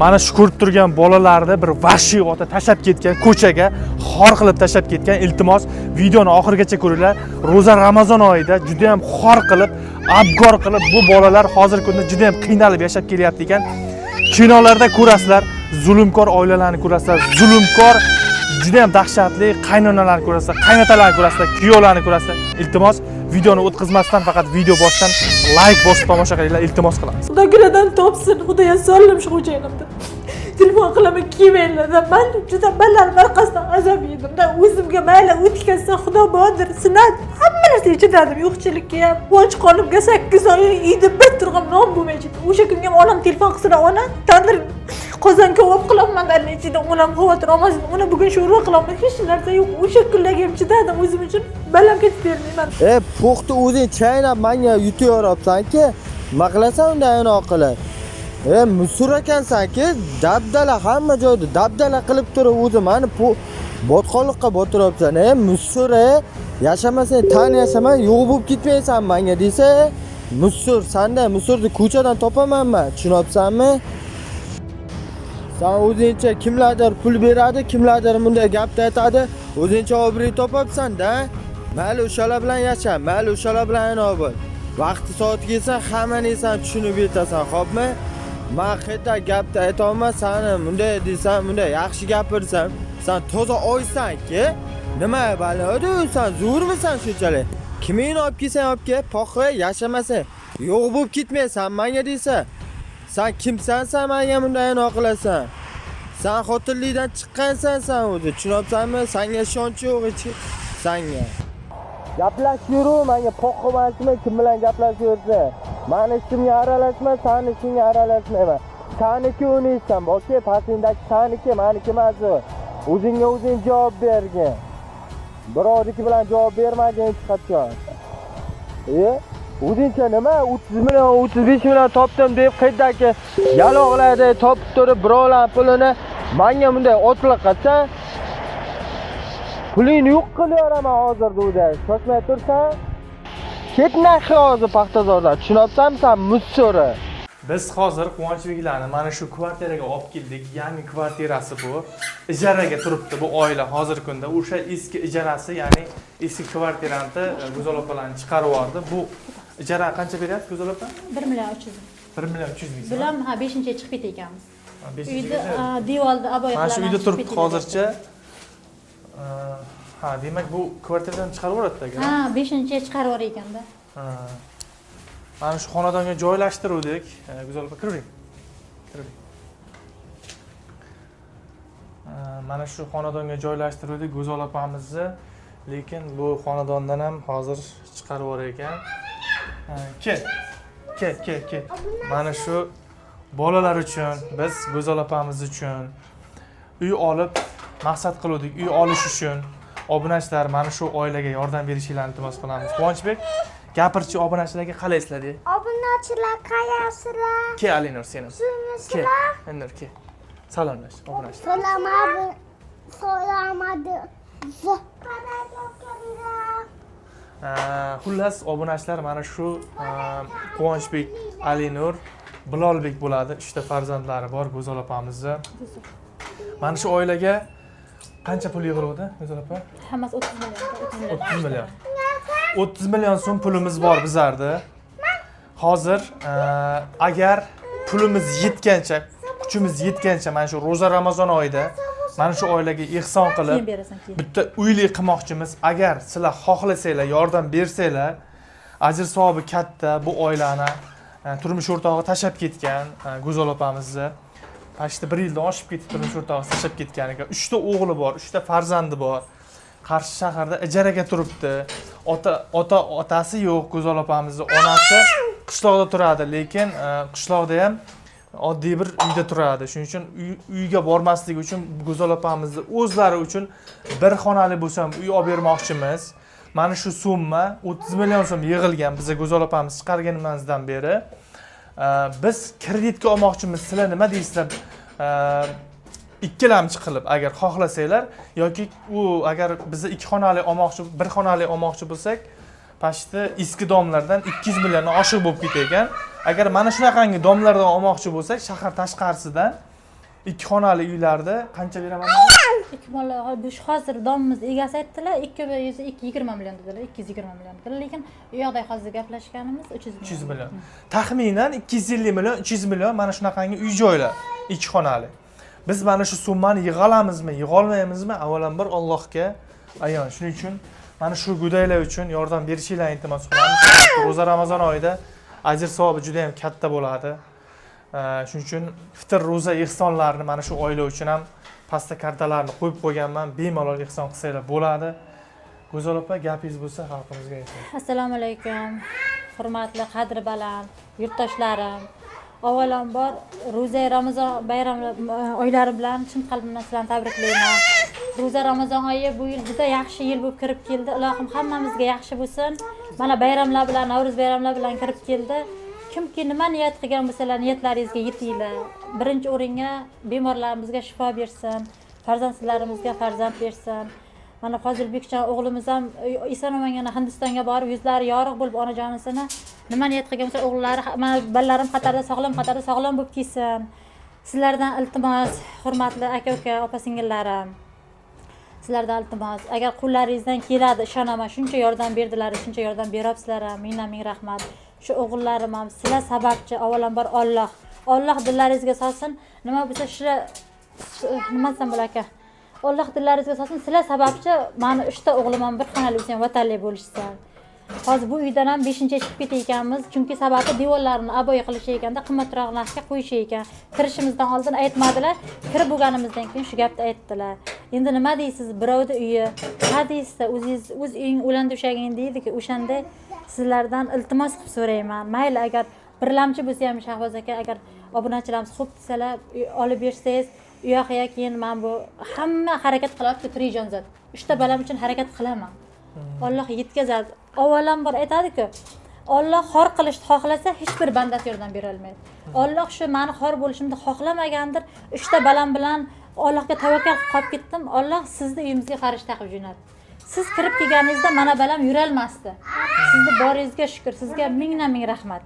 Mana shu ko'rib turgan bolalarni bir vahshiy ota tashab ketgan ko'chaga xor qilib tashab ketgan. Iltimos videoni oxirigacha ko'ringlar. Ro'za Ramazon oyida juda ham xor qilib, abgor qilib bu bolalar hozirgi kunda juda ham qiynalib yashab kelyapti ekan. Kinolarda ko'rasizlar, zulmkor oilalarni ko'rasizlar, zulmkor juda ham dahshatli qaynonalarni ko'rasizlar, qaynotalarni ko'rasizlar, kuyovlarni ko'rasizlar. Iltimos videoni o'tkazmasdan faqat video boshidan like bosib tomosha qilinglar, iltimos qilamiz. Xudodan topsin, Xudoya sollim shu xo'jayinimda. Telefon qilaman kelmanglar. Men juda ballar orqasidan azob yedim-da. O'zimga mayli o'tkazsa Xudo bodir, sinat. Hamma narsa chidadim, yo'qchilikka ham. Och qolibga 8 oy uyda bir turg'im non bo'lmaydi. O'sha kunga ham onam telefon qilsa, ona tandir qozon kebab qilaman da ichida onam xavotir olmasin. Uni bugun sho'rva qilaman, hech narsa yo'q. O'sha kunlarga ham chidadim o'zim uchun. Balam ketib bermayman. Puxta o'zing chaynab menga yutaveribsan-ki, nima qilasan undan inoq qilib? Musur ekansan-ki, dabdala hamma joyda dabdala qilib turib o'zi meni botqonlikqa botiribsan. Musur, yashamasang tan yashaman, yo'q bo'lib ketmaysan menga desa, musur, sanda musurni ko'chadan topamanmi? Tushunyapsanmi? Sen o'zingcha kimlardir pul beradi, kimlardir bunday gapni aytadi, o'zingcha obro' topibsan-da. Mayli o'shalar bilan yasha, mayli o'shalar bilan inoq bo'l. Vaqti soati kelsa hammani sen tushunib yetasan, xo'pmi? Men qayta gapni ayta olmasam, seni bunday desam, bunday yaxshi gapirsam, sen toza oysan-ki, nima bo'ladi? Sen zo'rmisan shunchalik? Kimingni olib kelsang olib kel, poxva yashamasang, yo'q bo'lib ketmaysan menga desa. Sen kimsan, sen menga bunday inoq qilasan? Sen xotinlikdan chiqqansan sen o'zi, tushunyapsanmi? Senga ishonch yo'q hech senga. Gaplashiru, menga poxxomasmi, kim bilan gaplashyapsan? Meni ishimga aralashma, seni ishingga aralashmayman. Seniki o'ynaysan, okey, pasingdagi seniki, meniki emas. O'zingga o'zing javob bergin. Birovniki bilan javob bermagin hech qachon. O'zingcha nima 30 million, 35 million topdim deb qaydaki yaloqlarda topib turib birovlar pulini menga bunday otliq qilsan. Pulingni yo'q qilyapman hozir deganda. Shoshmay tursan. Ketnaxi hozir Paxtazordan. Tushunyapsanmi sen mussori? Biz hozir Quvonchbeklarni mana shu kvartiraga olib keldik. Yangi kvartirasi bu. Ijaraga turibdi bu oila hozirgi kunda. O'sha eski ijarasi, ya'ni eski kvartirani Go'zal opalarni chiqarib yubordi. Bu ijara qancha beryapsiz Go'zal opa? 1 million 300 ming. 1 million 300 ming. Bilam 5-chiga chiqib ketganmiz. 5-chiga. Uyda devorda aboy mana shu uyda turibdi hozircha. Ha, demak bu kvartiradan chiqarib yuboradi aka. Ha, 5-chiga chiqarib yuborar ekanda. Ha. Mana shu xonadonga joylashtirdik. Go'zal opa kiring. Kiring. Mana shu xonadonga joylashtirdik Go'zal opamizni, lekin bu xonadondan ham hozir chiqarib yuborar ekan. Ket. Mana shu bolalar uchun, biz Go'zal opamiz uchun uy olib maqsad qildik, uy olish uchun obunachilar mana shu oilaga yordam berishingizni iltimos qilamiz. Quvonchbek, gapirchi obunachilarga qalaysizlar deb. Obunachilar qayersilar? Ke Alinur seni. Ke. Endi ke. Salomlash obunachilar. So'ramadi. Xullas obunachilar mana shu Quvonchbek, Alinur, Bilolbek bo'ladi. 3 ta farzandlari bor Go'zal opamizni. Mana shu oilaga qancha pul yig'ildi, Go'zal opa? Hammasi 30 million. 30 million. 30 million so'm pulimiz bor bizlarda. Hozir agar pulimiz yetgancha, kuchimiz yetgancha mana shu Ro'za Ramazon oyida mana shu oilaga ihson qilib bitta uyli qilmoqchimiz. Agar sizlar xohlasanglar, yordam bersanglar, ajr savobi katta. Bu oilani turmush o'rtog'i tashab ketgan Go'zal opamizni. Pashta 1 yildan oshib ketib turmush o'rtog'i tashab ketgan ekan. 3 ta o'g'li bor, 3 ta farzandi bor. Qarshi shaharda ijaraga turibdi. Otasi yo'q Go'zal opamizning, onasi qishloqda turadi, lekin qishloqda ham oddiy bir uyda turadi. Shuning uchun uyga bormasligi uchun Go'zal opamizni o'zlari uchun bir xonali bo'lsa ham uy olib bermoqchimiz. Mana shu summa 30 million so'm yig'ilgan biza Go'zal opamiz chiqarganimizdan beri. Biz kreditga olmoqchimiz. Sizlar nima deysizlar? Ikkilamchi qilib agar xohlasanglar yoki u agar biz 2 xonali olmoqchi, 1 xonali olmoqchi bo'lsak, pashti eski domlardan 200 milliondan oshiq bo'lib ketar ekan. Agar mana shunaqangi domlardan olmoqchi bo'lsak, shahar tashqarisidan ikki xonali uylarda qancha beraman? 2 million bu hozir domimiz egasi aytdilar 220 million dedilar, 220 million dedilar, lekin u yoqda hozir gaplashganimiz 300 million. Taxminan 250 million, 300 million mana shunaqangi uy-joylar, ikki xonali. Biz mana shu summani yig'a olamizmi, yig'a olmaymizmi? Avvalambor Allohga ayon. Shuning uchun mana shu go'daylar uchun yordam berishingizni iltimos qilamiz. Ro'za Ramazon oyida ajr savobi juda ham katta bo'ladi. Shuning uchun fitr ro'za ehsonlarini mana shu oila uchun ham pastda kartalarni qo'yib qo'yganman. Bemalol ehson qilsanglar bo'ladi. Go'zal opa, gapingiz bo'lsa xalqimizga ayting. Assalomu alaykum. Hurmatli qadri baland yurtdoshlarim. Avvalambor ro'za Ramazon bayrami oylari bilan chin qalbimdan sizlarni tabriklayman. Ro'za Ramazon oyi bu yil juda yaxshi yil bo'lib kirib keldi. Ilohim hammamizga yaxshi bo'lsin. Mana bayramlar bilan, Navro'z bayramlari bilan kirib keldi. Kimki nima niyat qilgan bo'lsalar, niyatlaringizga yetinglar. Birinchi o'ringa bemorlarimizga shifo bersin, farzandlarimizga farzand bersin. Mana Fozilbekjon o'g'limiz ham eson-omon Hindistonga borib, yuzlari yorug' bo'lib onajonisini nima niyat qilgan bo'lsa, o'g'illari, mana balalarim qatorida sog'lom bo'lib kelsin. Sizlardan iltimos, hurmatli aka-uka, opa-singillarim. Sizlardan iltimos, agar qo'llaringizdan keladi, ishonaman, shuncha yordam berdilar, shuncha yordam beryapsizlar, ming rahmat. Shu o'g'illarim ham sizlar sababchi, avvalambor Alloh dillaringizga solsin. Nima bo'lsa shu nima desam bo'lar-aka? Alloh dillaringizga solsin. Sizlar sababchi, meni 3 ta o'g'lim ham bir xonali bo'lsa, vatanli bo'lishsin. Hozir bu uydan ham 5-chi chiqib ketayotganmiz, chunki sababi devorlarni aboya qilish ekanda, qimmatroq narxga qo'yish ekan. Kirishimizdan oldin aytmadilar, kirib bo'lganimizdan keyin shu gapni aytdilar. Endi nima deysiz, birovning uyi, hadisda o'zingiz o'z uying o'landa ushagin deydi-ku, o'shanda sizlardan iltimos qilib so'rayman. Mayli, agar birlamchi bo'lsa ham Shahboz aka, agar obunachilarimiz xo'p desalar, olib bersangiz, u yoqqa keyin men bu hamma harakat qilyapti, Trijonzod. 3 ta balam uchun harakat qilaman. Alloh yetkazadi. Avvalambor aytadi-ku, Alloh xor qilishni xohlasa, hech bir bandasi yordam bera olmaydi. Alloh shu meni xor bo'lishimni xohlamagandir. 3 ta balam bilan Allohga tavakkal qilib ketdim. Alloh sizni uyimizga xarish taqib jo'natdi. Siz kirib kelganingizda mana balam yurolmasdi. Sizni boringizga shukr, sizga ming rahmat.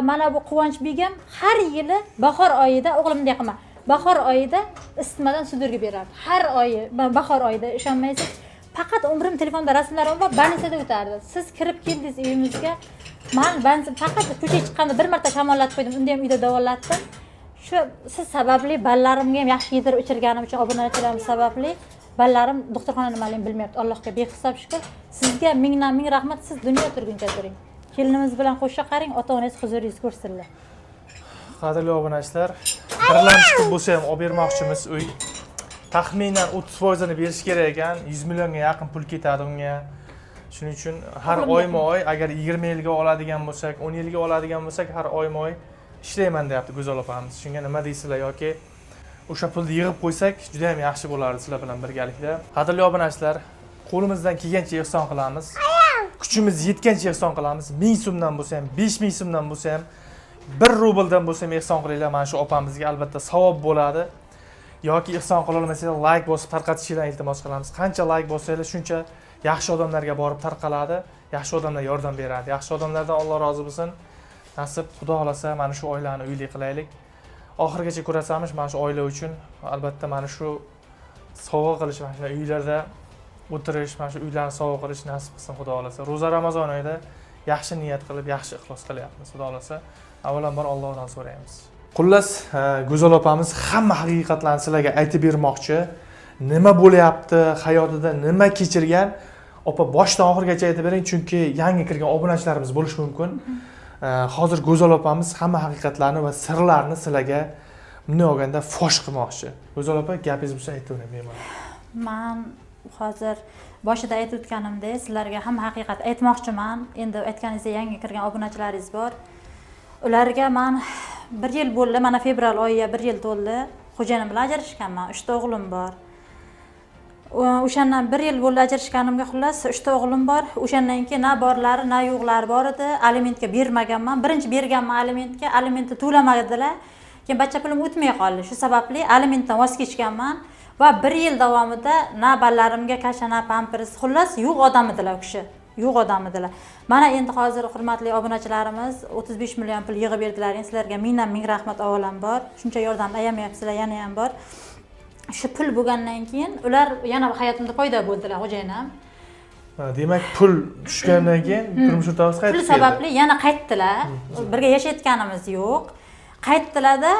Mana bu Quvonch begim har yili bahor oyida o'g'limni deyapman. Bahor oyida isitmadan sudurga berardi. Har oyi, bahor oyida ishonmaysiz. Faqat umrim telefonda rasmlarim bor, banisada o'tardi. Siz kirib keldingiz uyimizga. Men faqat ko'chaga chiqqanda bir marta shamollatib qo'ydim, unda ham uyda davolatdim. Shu siz sababli ballarimga ham yaxshi yedirib ichirganim uchun, obunachilarim sababli ballarim doktorxona nimaligini bilmayapti. Allohga behisob shukr. Sizga ming rahmat. Siz dunyo turguncha turing. Kelinimiz bilan qo'shqa qaring, ota-onangiz huzuringiz ko'rsinlar. Qadrli obunachilar, birlamchi bo'lsa ham olib bermoqchimiz uy. Taxminan 30% ni berish kerak ekan. 100 millionga yaqin pul ketadi unga. Shuning uchun har oyma-oy agar 20 yilga oladigan bo'lsak, 10 yilga oladigan bo'lsak, har oyma-oy ishlayman deyapti Go'zal opamiz. Shunga nima deysizlar yoki o'sha pulni yig'ib qo'ysak, juda ham yaxshi bo'lardi sizlar bilan birgalikda. Qadrli obunachilar, qo'limizdan kelgancha ehson qilamiz. Kuchimiz yetgancha ehson qilamiz. 1000 so'mdan bo'lsa ham, 5000 so'mdan bo'lsa ham, 1 rubldan bo'lsa ham ehson qilinglar. Mana shu opamizga albatta savob bo'ladi. Yoki ehson qila olmasangiz like bosib tarqatishingizni iltimos qilamiz. Qancha like bossanglar, shuncha yaxshi odamlarga borib tarqaladi. Yaxshi odamlar yordam beradi. Yaxshi odamlardan Alloh rozi bo'lsin. Nasib, Xudo xolasa mana shu oilani uyli qilaylik. Oxirgacha ko'rasizmiz mana shu oila uchun. Albatta mana shu sovg'a qilish, mana shu uylarda o'tirish, mana shu uylarni sovg'a qilish nasib qilsin Xudo xolasa. Ro'za Ramazon oyida yaxshi niyat qilib, yaxshi ixlos qilyapmiz Xudo xolasa. Avvalambor Allohdan so'raymiz. Xullas, Go'zal opamiz hamma haqiqatlarni sizlarga aytib bermoqchi. Nima bo'lyapti, hayotida nima kechirgan, opa boshdan oxirigacha aytib bering, chunki yangi kirgan obunachilarimiz bo'lishi mumkin. Hozir Go'zal opamiz hamma haqiqatlarni va sirlarni sizlarga bunday olganda fosh qilmoqchi. Go'zal opa, gapingiz bo'lsa aytavering bemalol. Men hozir boshida aytib o'tganimdek, sizlarga hamma haqiqat aytmoqchiman. Endi aytganingizda yangi kirgan obunachilaringiz bor. Ularga men 1 yil bo'ldi, mana fevral oyiga 1 yil to'ldi. Xo'jayinim bilan ajrashganman, 3 ta o'g'lim bor. O'shandan 1 yil bo'ldi ajrashganimga, xullas 3 ta o'g'lim bor. O'shandan keyin na borlari, na yo'qlari bor edi. Alimentga bermaganman. Birinchi berganman alimentga, alimentni to'lamadilar. Keyin bachcha pulim o'tmay qoldi. Shu sababli alimentdan voz kechganman va 1 yil davomida na ballarimga kasha, na pampers, xullas yo'q odam edilar u kishi. yo'q odam edilar. Mana endi hozir hurmatli obunachilarimiz 35 million pul yig'ib berdilaring. Sizlarga ming rahmat avvalambor. Shuncha yordam ayamayapsizlar, yana ham bor. Shu pul bo'lgandan keyin ular yana hayotimda paydo bo'ldilar, xo'jayinim. Demak, pul tushgandan keyin turmush o'rtog'ingiz qaytib Pul sababli yana qaytdilar. Birga yashayotganimiz yo'q. Qaytdilar-da,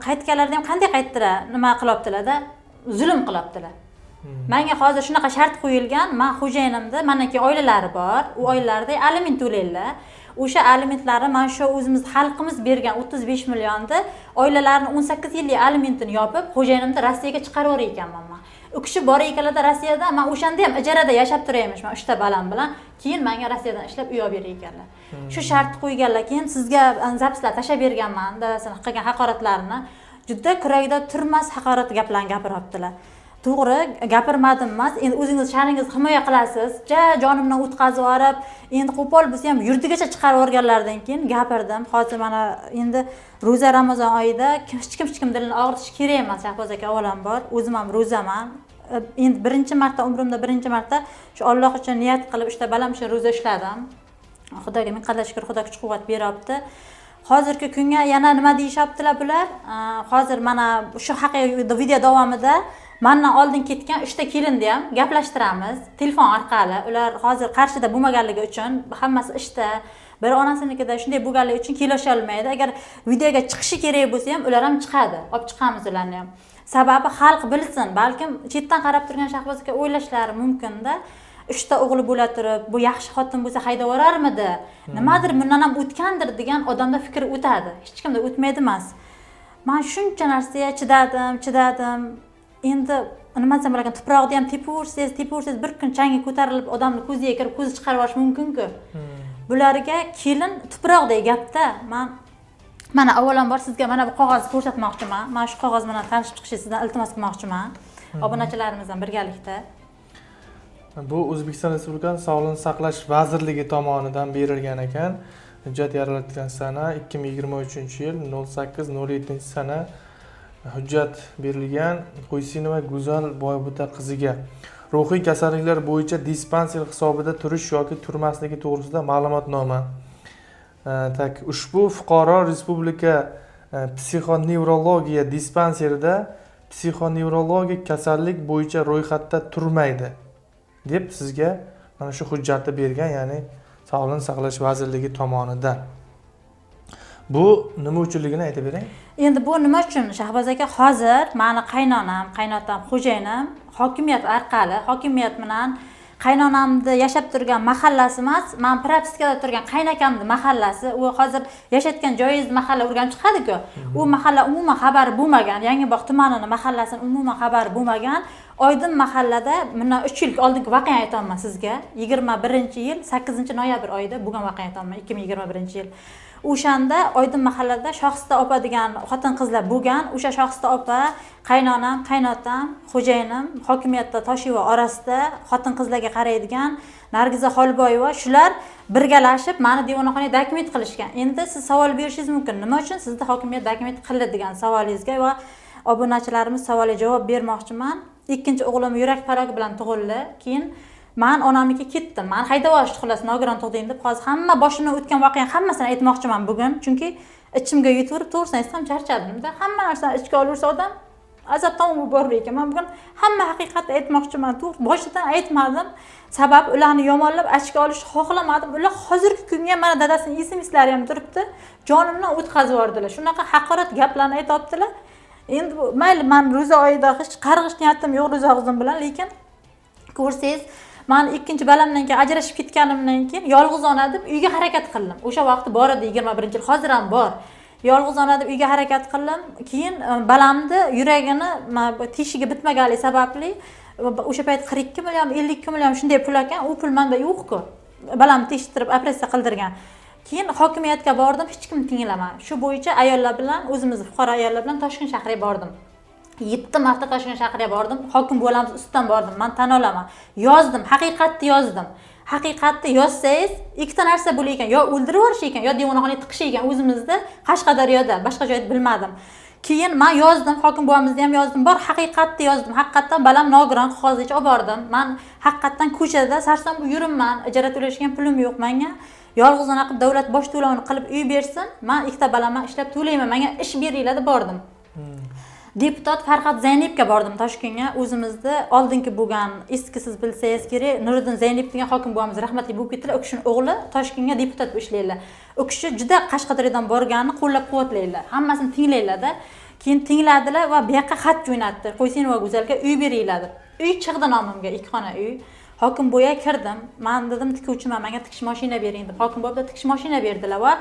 qaytganlarida ham qanday qaytdilar? Nima qilibdilar-da? Zulm qilibdilar. Menga hozir shunaqa shart qo'yilgan, men xo'jayinimda, meniki oilalari bor, u oilalarda aliment to'laydilar. O'sha alimentlari mana shu o'zimiz xalqimiz bergan 35 millionni oilalarni 18 yillik alimentini yopib, xo'jayinimni Rossiyaga chiqarib ekanman men. U kishi bor ekanlarda Rossiyada, men o'shanda ham ijarada yashab turayapman, 3 ta balam bilan. Keyin menga Rossiyadan ishlab uy olib berar ekanlar. Shu shart qo'yganlar, keyin sizga zapslar tashab berganman, dadasini qilgan haqoratlarini. Juda kuragida turmas haqorat gaplarni gapiribdilar. To'g'ri, gapirmadim emas. Endi o'zingiz sha'ningizni himoya qilasiz. Jonimdan o'tkazib yorib, endi qo'pol bo'lsa ham yurtigacha chiqarib o'rganlardan keyin gapirdim. Hozir mana endi ro'za Ramazon oyida hech kim dilini og'ritish kerak emas, Shahboz aka avvalambor. O'zim ham ro'zaman. Endi birinchi marta umrimda shu Alloh uchun niyat qilib ishda balam shu ro'za ushladim. Xudoga ming qadar shukr, Xudo kuch-quvvat beryapti. Hozirgi kunga yana nima deyishyaptilar bular? Hozir mana shu haqiqiy video davomida mendan oldin ketgan 3 ta kelinni ham gaplashtiramiz telefon orqali. Ular hozir Qarshida bo'lmaganligi uchun hammasi ishda, biri onasinikida shunday bo'lganligi uchun kelisha olmaydi. Agar videoga chiqishi kerak bo'lsa ham ular ham chiqadi. Olib chiqamiz ularni ham. Sababi xalq bilsin, balkim chetdan qarab turgan Shahboz aka o'ylashlari mumkin-da. 3 ta o'g'li bo'la turib, bu yaxshi xotin bo'lsa haydab yuborarmidi? Nimadir bundan ham o'tgandir degan odamda fikr o'tadi. Hech kimda o'tmaydi emas. Men shuncha narsaga chidadim. Endi nima desam bo'larkan, tuproqda ham tepaversangiz bir kun changi ko'tarilib odamni ko'ziga kirib ko'zi chiqarib olish mumkin-ku. Bularga kelin tuproqdek gapda. Men mana avvalambor sizga mana bu qog'ozni ko'rsatmoqchiman. Men shu qog'oz bilan tanishib chiqishingizdan iltimos qilmoqchiman. Obunachilarimizdan birgalikda. Bu O'zbekiston Respublikasi Sog'liqni saqlash vazirligi tomonidan berilgan ekan. Hujjat yaratilgan sana 2023-yil 08-07-sana hujjat berilgan Qo'ysinova Go'zal Boybuta qiziga ruhiy kasalliklar bo'yicha dispanser hisobida turish yoki turmasligi to'g'risida ma'lumotnoma. Ushbu fuqaro Respublika psixonevrologiya dispanserida psixonevrologik kasallik bo'yicha ro'yxatda turmaydi deb sizga mana shu hujjatni bergan, ya'ni Sog'liqni saqlash vazirligi tomonidan. Bu nima uchunligini aytib bering. Endi bu nima uchun Shahboz aka? Hozir meni qaynonam, qaynotam, xo'jayinim hokimiyat orqali, hokimiyat bilan qaynonamni yashab turgan mahallasi emas, men propiskada turgan qaynakamning mahallasi, u hozir yashayotgan joyingiz mahalla Urganch chiqadi-ku. U mahalla umuman xabari bo'lmagan, Yangibog' tumanining mahallasining umuman xabari bo'lmagan. Oydin mahallada bundan 3 yil oldingi voqeani aytaman sizga. 21-yil 8-noyabr oyida bo'lgan voqeani aytaman, 2021-yil. O'shanda Oydin mahallada Shohista opa degan xotin-qizlar bo'lgan. O'sha Shohista opa, qaynonam, qaynotam, xo'jayinim hokimiyatda Toshiva orasida xotin-qizlarga qaraydigan Nargiza Xolboyeva shular birgalashib meni devonaxonaga dokument qilishgan. Endi siz savol berishingiz mumkin. Nima uchun sizni hokimiyat dokument qildi degan savolingizga va obunachilarimiz savoliga javob bermoqchiman. Ikkinchi o'g'lim yurak parogi bilan tug'ildi. Keyin men onamnikiga ketdim. Men haydab olishdi, xullas nogiron tug'dim deb hozir hamma boshimdan o'tgan voqeani hammasini aytmoqchiman bugun. Chunki ichimga yutaverib, to'g'risini aytsam charchadim-da. Hamma narsani ichga olaversa odam azobdan borar ekan. Men bugun hamma haqiqatni aytmoqchiman. Boshidan aytmadim. Sabab ularni yomonlab ichga olishni xohlamadim. Ular hozirgi kunga mana dadasining SMS-lari ham turibdi. Jonimdan o'tkazib yubordilar. Shunaqa haqorat gaplarni aytibdilar. Endi mayli, men ro'za oyida hech qarg'ish niyatim yo'q ro'za og'zim bilan, lekin ko'rsangiz, men ikkinchi balamdan keyin ajrashib ketganimdan keyin yolg'iz ona deb uyga harakat qildim. O'sha vaqtda bor edi 21-yil, hozir ham bor. Yolg'iz ona deb uyga harakat qildim. Keyin balamni yuragini teshigi bitmaganligi sababli o'sha payt 42 million, 52 million shunday pul ekan, u pul menda yo'q-ku. Balamni teshtirib operatsiya qildirgan. Keyin hokimiyatga bordim, hech kim tinglamadi. Shu bo'yicha ayollar bilan, o'zimiz fuqaro ayollar bilan Toshkent shahriga bordim. 7 marta Toshkent shahriga bordim. Hokim bo'lamiz ustidan bordim. Men tan olaman. Yozdim, haqiqatni yozdim. Haqiqatni yozsangiz, ikkita narsa bo'lar ekan. Yo o'ldirib yuborish ekan, yo devonaxonaga tiqish ekan o'zimizda Qashqadaryoda, boshqa joyda bilmadim. keyin men yozdim, hokim buvamizni ham yozdim, bor haqiqatni yozdim. Haqiqatdan balam nogiron qog'ozgacha olib bordim. Men haqiqatdan ko'chada sarson bu yuribman, ijara to'lashgan pulim yo'q menga. Yolg'iz ona qilib davlat bosh to'lovini qilib uy bersin, men ikkita balamni ishlab to'layman, menga ish beringlar deb bordim. Deputat Farhod Zaynibga bordim Toshkentga. O'zimizda oldingi bo'lgan, eski siz bilsangiz kerak, Nuriddin Zaynib degan hokim buvamiz rahmatli bo'lib ketdilar. O kishining o'g'li Toshkentga deputat bo'lib ishlaydilar. O kishi juda Qashqadaryodan borganini qo'llab-quvvatlaydilar. Hammasini tinglaydilar-da. Keyin tingladilar va bu yoqqa xat jo'natdi. Qo'ysinova Go'zalga uy beringlar deb. Uy chiqdi nomimga, 2 xona uy. Hokim bo'ya kirdim. Men dedim tikuvchiman, menga tikish mashina bering deb. Hokim bo'yda tikish mashina berdilar va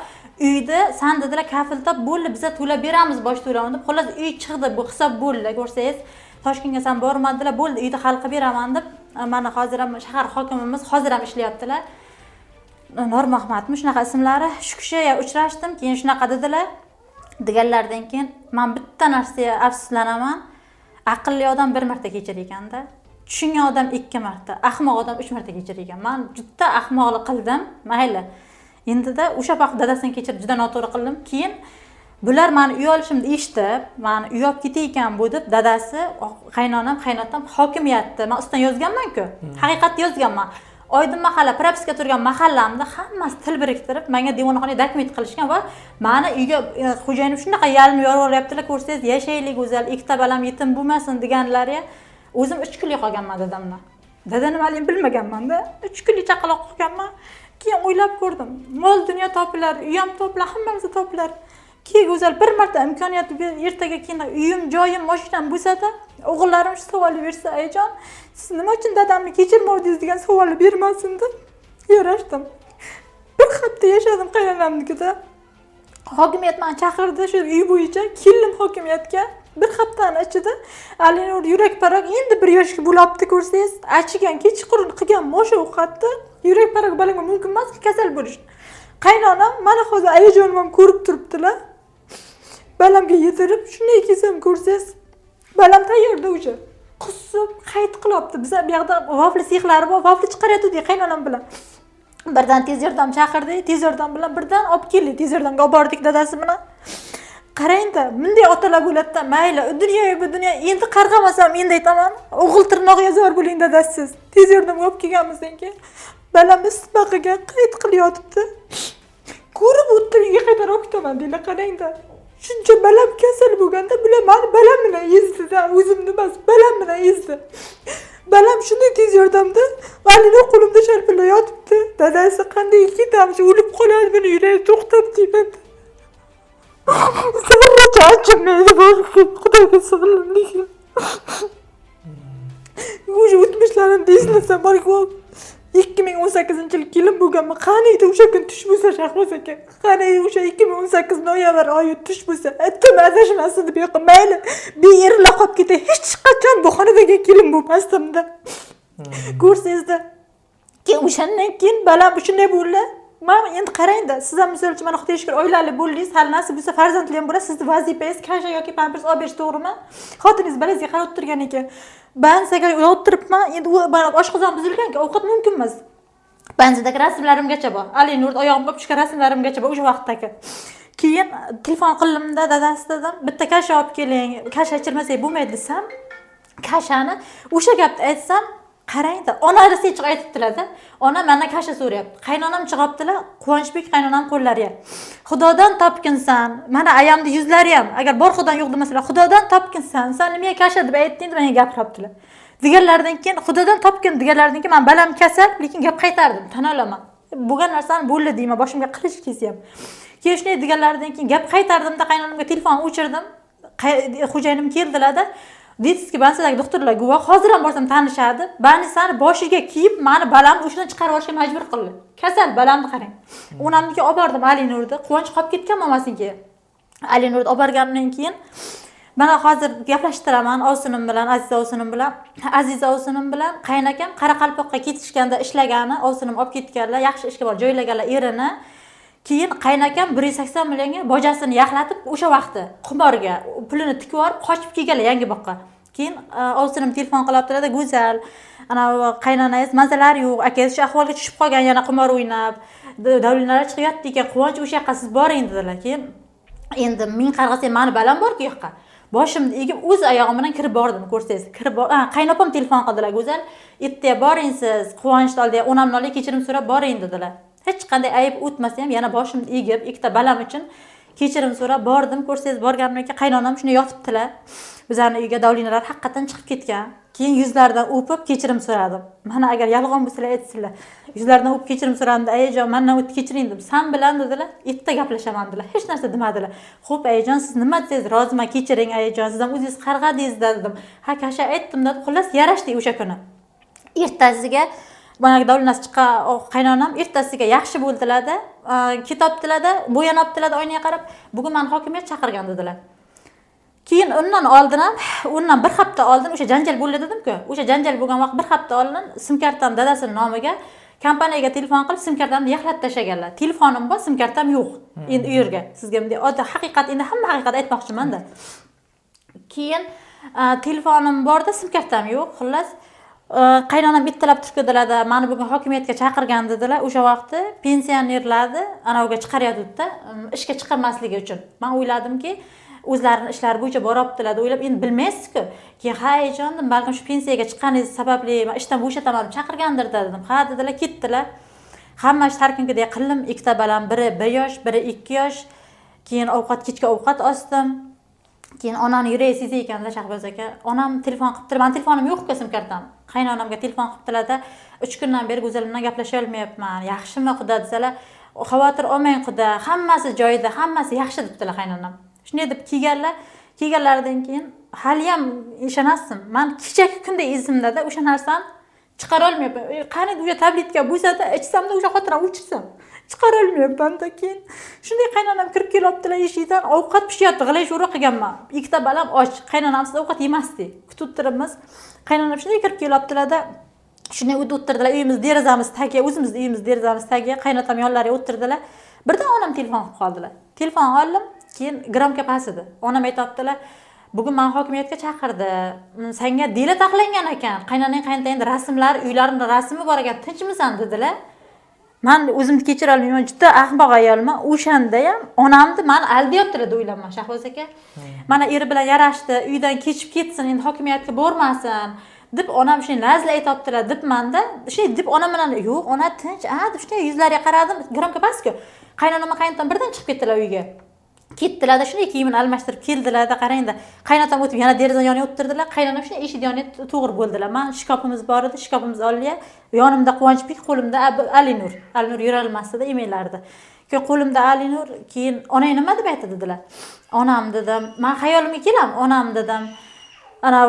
uyda san dedilar kafiltob bo'ldi, biza to'lab beramiz bosh to'lovini deb. Xolos uy chiqdi, bu hisob bo'ldi. Ko'rsangiz, Toshkentga san bormadilar, bo'ldi, uyda hal qilib beraman deb. Mana hozir ham shahar hokimimiz hozir ham ishlayaptilar. Nur Mahmatmi shunaqa ismlari. Shu kishiga uchrashdim, keyin shunaqa dedilar. Deganlardan keyin men bitta narsaga afsuslanaman. Aqlli odam bir marta kechir ekanda. Tushungan odam 2 marta, ahmoq odam 3 marta kechir ekan. Men juda ahmoqlik qildim, mayli. Endi-da o'sha vaqt dadasini kechirib juda noto'g'ri qildim. Keyin bular meni uy olishimni eshitib, meni uy olib ketayotgan bu deb dadasi, qaynonam, qaynotam hokimiyatda. Men ustidan yozganman-ku. Haqiqatni yozganman. Oydin mahalla, propiska turgan mahallamda hammasi til biriktirib, menga devonxonaga dokument qilishgan va meni uyga xo'jayinim shunaqa yalinib yoryaptilar, ko'rsangiz, yashaylik go'zal, ikkita balam yetim bo'lmasin deganlari. O'zim 3 kunlik qolganman dadamdan. Dada nimaligini bilmaganman-da. 3 kunlik chaqaloq qolganman. Keyin o'ylab ko'rdim. Mol dunyo topilar, uyim topilar, hammasi topilar. Keyin go'zal bir marta imkoniyat ertaga keyin uyim, joyim, mashinam bo'lsa-da, o'g'illarim shu savolni bersa, "Ayjon, siz nima uchun dadamni kechirmovdingiz?" degan savolni bermasin deb yarashdim. Bir hafta yashadim qaynonamnikida. Hokimiyat meni chaqirdi shu uy bo'yicha, keldim hokimiyatga. Bir haftani ichida Alinur yurak paraq endi 1 yoshga bo'libdi, ko'rsangiz, achigan kechqurun qilgan mosha o'qatdi. Yurak paraq balanga mumkin emas, kasal bo'lish. Qaynonam mana hozir ayajonim ham ko'rib turibdilar. Balamga yedirib, shunday kesam ko'rsangiz, balam tayyorda o'sha. Qusib, qayt qilyapti. Biz bu yoqda vafli sexlari bor, vafli chiqaryapti qaynonam bilan. Birdan tez yordam chaqirdi, tez yordam bilan birdan olib keldi. Tez yordamga olib bordik dadasi bilan. Qarang-da, bunday otalar bo'ladi-da, mayli, bu dunyo endi qarg'amasam endi aytaman, o'g'il tirnog'iga zo'r bo'ling dadasiz. Tez yordamga olib kelganimizdan keyin balam isbaqiga qayt qilyotibdi. Ko'rib o'tdim, uyga qaytarib olib ketaman deylar, qarang-da. Shuncha balam kasal bo'lganda bular meni balam bilan ezdi-da, o'zimni emas, balam bilan ezdi. Balam shunday tez yordamda valini qo'limda sharpilab yotibdi. Dadasi qanday ketamiz, o'lib qoladi, meni yuragi to'xtab deyapti. Sig'irlacha achimmaydi, xudoga sig'indim. O'sha o'tmishlarimni eslasam, balki 2018-yil kelin bo'lganman. Qani edi o'sha kun tush bo'lsa Shahroz aka. Qani o'sha 2018 noyabr oyi tush bo'lsa, aytdim adashmasin deb yo'q. Mayli, beer laqab ketay. Hech qachon bu xonadagi kelin bo'lmasdim-da. Ko'rsangiz-da. Keyin o'shandan keyin balam shunday bo'ldi. Men endi qarang-da, siz ham misol uchun mana Xudoga shukr oilali bo'ldingiz, hali nasib bo'lsa farzandli ham bo'ladi, sizning vazifangiz kasha yoki pampers olib berish, to'g'rimi? Xotiningiz balangizga qarab o'tirgan ekan. Bansaga o'tiribman, endi u oshqozon buzilgan-ku, ovqat mumkin emas. Bansadagi rasmlarimgacha bor. Alinur oyog'imga tushgan rasmlarimgacha bor o'sha vaqtdagi. Keyin telefon qildim-da, dadasi dedim, bitta kasha olib keling. Kasha ichirmasak bo'lmaydi desam, kashani o'sha gapni aytsam, qarang-da, ona rasichiq aytibdilar-da. Ona mendan kasha so'rayapti. Qaynonam chiqibdilar, Quvonchbek qaynonam qo'llariga. Xudodan topkinsan. Mana ayamning yuzlari ham, agar bor xudodan yo'q demasalar, Xudodan topkinsan. Sen nimaga kasha deb aytding deb menga gapiribdilar. Deganlardan keyin Xudodan topkin deganlardan keyin men balam kasal, lekin gap qaytardim, tan olaman. Bo'lgan narsani bo'ldi deyman, boshimga qilich kelyapti. Keyin shunday deganlardan keyin gap qaytardim-da, qaynonamga telefon o'chirdim. Xo'jayinim keldilar-da. Deydizki, bansadagi doktorlar guvoh, hozir ham borsam tanishadi. Banisani boshiga kiyib, meni balamni o'shadan chiqarib olishga majbur qildi. Kasal balamni qarang. Onamnikiga olib bordim Alinurni. Quvonch qolib ketgan mamasinikiga. Alinurni olib borganimdan keyin mana hozir gaplashtiraman ovsinim bilan, Aziza ovsinim bilan. Aziza ovsinim bilan qaynakam Qoraqalpoqqa ketishganda ishlagani, ovsinim olib ketganlar, yaxshi ishga bor joylaganlar erini. Keyin qaynakam 180 millionga bojasini yaxlatib o'sha vaqtda qimorga pulini tikib olib qochib kelganlar Yangiboqqa. Keyin ovsinim telefon qilibdilar-da, go'zal. Ana qaynonangiz mazalari yo'q, akangiz shu ahvolga tushib qolgan, yana qimor o'ynab, davlinlar chiqyapti ekan, Quvonch o'sha yoqqa siz boring dedilar. Keyin endi men qarg'asam mani balam bor-ku yoqqa. Boshimni egib o'z oyog'im bilan kirib bordim, ko'rsangiz. Qaynopam telefon qildilar, Go'zal, ertaga boring siz, quvonchni oldi, onamni oldi, kechirim so'rab boring dedilar. Hech qanday ayb o'tmasa ham yana boshimni egib, ikkita balam uchun kechirim so'rab bordim, ko'rsangiz, borganimdan keyin qaynonam shunday yotibdilar. Bizlarning uyga davlinalar haqiqatan chiqib ketgan. Keyin yuzlaridan o'pib kechirim so'radim. Mana agar yolg'on bo'lsalar aytsizlar. Yuzlaridan o'pib kechirim so'ramda, "Ayajon, mendan o'tib kechiring" dedim. "San bilan" dedilar. "Erta gaplashaman" dedilar. Hech narsa demadilar. "Xo'p, ayajon, siz nima dedingiz? Roziman, kechiring ayajon. Sizdan o'zingiz qarg'adingiz" dedim. "Ha, kasha aytdim" dedi. Xullas, yarashdik o'sha kuni. Ertasiga mana davlinasi chiqqan qaynonam ertasiga yaxshi bo'ldilar-da, ketibdilar-da, bo'yanibdilar oynaga qarab, "Bugun meni hokimiyat chaqirgan" dedilar. Keyin undan oldin ham, undan bir hafta oldin o'sha janjal bo'ldi dedim-ku. O'sha janjal bo'lgan vaqt bir hafta oldin sim kartam dadasining nomiga kompaniyaga telefon qilib sim kartamni yaxlab tashlaganlar. Telefonim bor, sim kartam yo'q. Endi u yerga sizga bunday oddiy haqiqat, endi hamma haqiqat aytmoqchiman-da. Keyin telefonim borda, sim kartam yo'q. Xullas, qaynonam bittalab turkdilar-da, meni bugun hokimiyatga chaqirgan dedilar. O'sha vaqtda pensionerlarni anaviga chiqaryapti-da, ishga chiqarmasligi uchun. Men o'yladimki, o'zlarining ishlari bo'yicha boryaptilar deb o'ylab, endi bilmaysiz-ku. Keyin hayajondim, balkim shu pensiyaga chiqqaningiz sababli men ishdan bo'shataman deb chaqirgandir dedim. Ha dedilar, ketdilar. Hamma ish har kungidek qildim. Ikkita balam, biri 1 yosh, biri 2 yosh. Keyin kechki ovqat osdim. Keyin onani yuragi sezdi ekanlar Shahboz aka. Onam telefon qilibdi. Men telefonim yo'q-ku, sim kartam. Qaynonamga telefon qilibdilar-da, 3 kundan beri Go'zal bilan gaplasha olmayapman. Yaxshimi xudo desalar, xavotir olmang xudo, hammasi joyida, hammasi yaxshi debdilar qaynonam. Shunday deb kelganlaridan keyin hali ham ishonasizmi? Men kechagi kunda esimda-da o'sha narsani chiqara olmayapman. Qani o'sha tabletka bo'lsa-da, ichsam-da o'sha xotiram o'chirsam, chiqara olmayapman-da. Keyin shunday qaynonam kirib kelibdilar eshikdan, ovqat pishyapti, g'ilay sho'ra qilganman. Ikkita balam och, qaynonamsiz ovqat yemasdi. Kutib turibmiz. Qaynonam shunday kirib kelibdilar-da, shunday o'tirdilar, uyimiz derazamiz tagiga, o'zimiz uyimiz derazamiz tagiga, qaynotam yonlariga o'tirdilar. Birdan onam telefon qilib qoldilar. Telefon oldim. Keyin gramka pasidi. Onam aytibdilar, "Bugun men hokimiyatga chaqirdi. Senga dela taqlangan ekan. Qaynonang qaynotangning rasmlari, uylarimda rasmi bor ekan. Tinchmisan?" dedilar. Men o'zimni kechira olmayman, juda ahmoq ayolman. O'shanda ham onamni meni aldayaptilar deb o'ylayman, Shahboz aka. Mana eri bilan yarashdi, uydan kechib ketsin, endi hokimiyatga bormasin deb onam shunday lazla aytibdilar deb menda. Shunday deb onam bilan, "Yo'q, ona tinch", deb shunday yuzlariga qaradim. Gramka pasku. Qaynonam qaynotam birdan chiqib ketdilar uyga. Ketdilar-da, shunday kiyimini almashtirib keldilar-da, qarangda. Qaynotam o'tib yana deraza yoniga o'tirdilar. Qaynonam shunday eshik yoniga to'g'ri bo'ldilar. Men shkafimiz bor edi, shkafimiz oldiga, yonimda Quvonchbek, qo'limda Alinur. Alinur yura olmasdi, emaylardi. Keyin qo'limda Alinur, keyin "Onang nima deb aytdi?" dedilar. "Onam" dedim. Men xayolimga kelam, "Onam" dedim. "Ana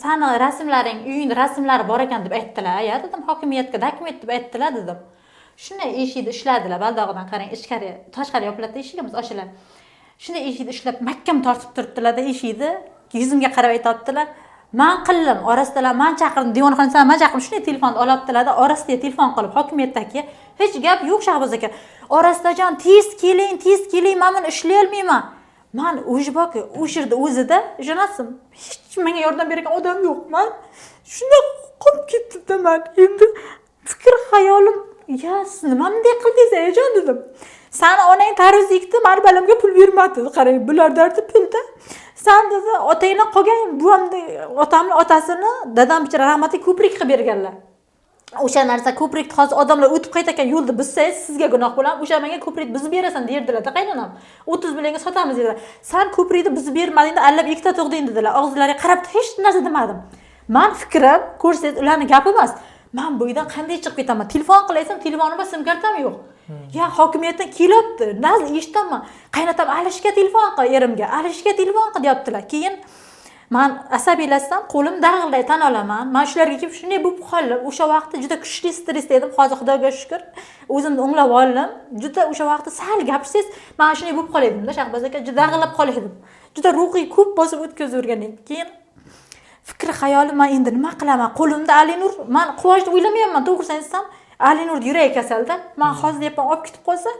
sani rasmlaring, uyingda rasmlari bor ekan" deb aytdilar. "Ya" dedim, "hokimiyatga dokument deb aytdilar" dedim. Shunday eshikni ishladilar, baldog'idan qarang, ichkari, tashqari yopiladi eshigimiz ochilib. Shunday eshikni ishlab mahkam tortib turibdilar-da eshikni. Yuzimga qarab aytibdilar, "Men qildim, orasidalar men chaqirdim, devonxonasidan men chaqirdim." Shunday telefonni olibdilar-da, orasiga telefon qilib hokimiyatdagi, "Hech gap yo'q Shahboz aka. Orasidajon tez keling, men buni ishlay olmayman." Men o'shboki, o'sha yerda o'zida, ishonasizmi? Hech menga yordam bergan odam yo'q. Men shunday qolib ketdim men. Endi fikr xayolim, "Ya, siz nima bunday qildingiz, ayajon" dedim. "Sani onang tarvuz ekdi, meni balamga pul bermadi. Qarang, bular dardi pulda. Sen" dedi, "otangdan qolgan buvamni, otamning otasini dadam bichara rahmatli ko'prik qilib berganlar. O'sha narsa ko'prikni hozir odamlar o'tib qaytayotgan yo'lda bizsangiz sizga gunoh bo'ladi. O'sha menga ko'prik buzib berasan" derdilar-da qaynonam. 30 millionga sotamiz dedilar. "Sen ko'prikni buzib bermadingda, allab ikkita tug'ding" dedilar. Og'zlariga qarab hech narsa demadim. Men fikrim, ko'rsangiz, ularning gapi emas. Men bu uydan qanday chiqib ketaman? Telefon qilaysam, telefonimda sim kartam yo'q. Ya hokimiyatdan kelyapti. Naz eshitaman. Qaynotam Alishga telefon qil, erimga. Alishga telefon qil deyaptilar. Keyin men asabiylashsam, qo'lim dag'ilday tan olaman. Men shularga kelib shunday bo'lib qoldim. O'sha vaqtda juda kuchli stressda edim. Hozir Xudoga shukr, o'zimni o'nglab oldim. Juda o'sha vaqtda sal gapirsangiz, men shunday bo'lib qoladim-da, Shahboz aka, juda dag'ilib qoladim. Juda ruhiy ko'p bosib o'tkazib edim. Keyin fikr xayolim, men endi nima qilaman? Qo'limda Alinur, men Quvonchni o'ylamayapman, to'g'risini aytsam. Alinur yuragi kasalda. Men hozir deyapman, olib ketib qolsa,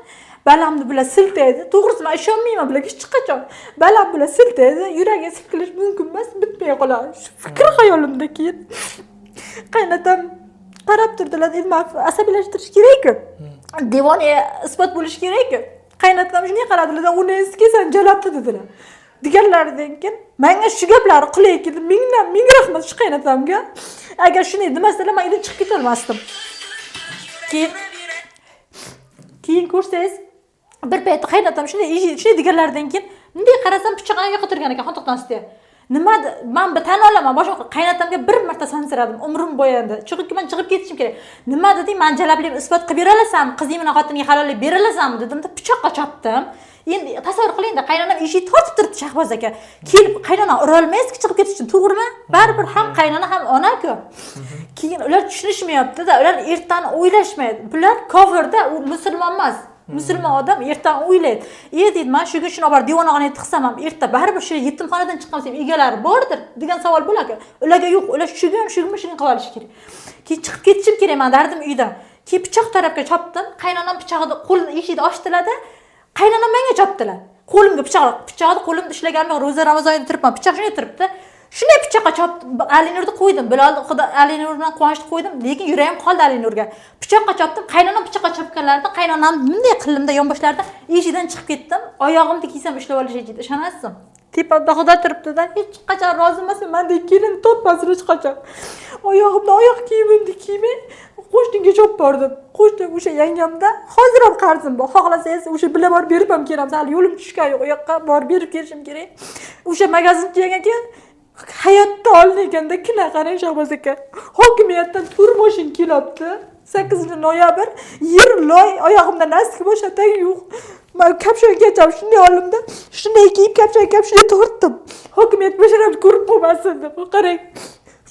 balamni bilan siltaydi. To'g'risi men ishonmayman bularga hech qachon. Balam bilan siltaydi, yuragi silkilish mumkin emas, bitmay qoladi. Shu fikr xayolimda keyin qaynotam qarab turdilar, endi men asabiylashtirish kerak-ku. Devonga isbot bo'lish kerak-ku. qaynatam shunday qaradilar, uni eski san jalabdi dedilar. Deganlaridan keyin menga shu gaplarni qilayotgan ming rahmat shu qaynatamga. Agar shunday demasalar men uydan chiqib keta olmasdim. Keyin ko'rsangiz bir payt qaynatam shunday deganlaridan keyin bunday qarasam pichoqni yo'q o'tirgan ekan xotiqdan ustiga. Nima men tan olaman, boshqa qaynatamga bir marta sansiradim umrim bo'yida. Chunki men chiqib ketishim kerak. Nima dedim, men jalablab isbot qilib bera olasammi, qizimning xotiniga halollik bera olasammi dedim-da pichoqqa chopdim. Endi tasavvur qiling-da, qaynonam eshik tortib turibdi Shahboz aka. Kelib qaynona ura olmaysiz, chiqib ketish uchun, to'g'rimi? Baribir ham qaynona ham ona-ku. Keyin ular tushunishmayapti-da, ular ertani o'ylashmaydi. Bular kofirda, u musulmon emas. Musulmon odam ertan o'ylaydi. Deydi, men shu kun shuni olib devonxonaga tiqsam ham erta baribir shu yetimxonadan chiqqan ham egalari bordir degan savol bo'lar-ku. Ularga yo'q, ular shuni shuni qilib olish kerak. Keyin chiqib ketishim kerak, men dardim uydan. Keyin pichoq tarafga chopdim. Qaynonam pichoqni qo'lini eshikni ochdilar-da, qaynonam menga chopdilar. Qo'limga pichoqni qo'limda ushlaganimda ro'za Ramazonda turibman, pichoq shunday turibdi. Shunday pichoqqa chopdim, Alinurni qo'ydim. Bilalni xudo Alinur bilan quvonchni qo'ydim, lekin yuragim qoldi Alinurga. Pichoqqa chopdim, qaynonam pichoqqa chopganlarida qaynonam bunday qilimda yonboshlarida eshikdan chiqib ketdim. Oyog'imni kiysam ushlab olish edi, ishonasizmi? Tepada xudo turibdi-da, hech qachon rozi emasman, menda kelin topmasini hech qachon. Oyog'imda oyoq kiyimimni kiymay qo'shniga chop bordim. Qo'shni o'sha yangamda hozir ham qarzim bor. Xohlasangiz o'sha bilan borib berib ham kelamiz. Hali yo'lim tushgan yo'q, u yoqqa borib berib kelishim kerak. O'sha magazinchi yanga hayotda olganda kina qarang Shahboz aka. Hokimiyatdan turmushin kelibdi. 8-noyabr yer loy oyog'imda nasib bo'shatang yo'q. Men kapshongacha shunday olimda, shunday kiyib kapshonga shunday tortdim. Hokimiyat basharab ko'rib qo'ymasin deb. Qarang.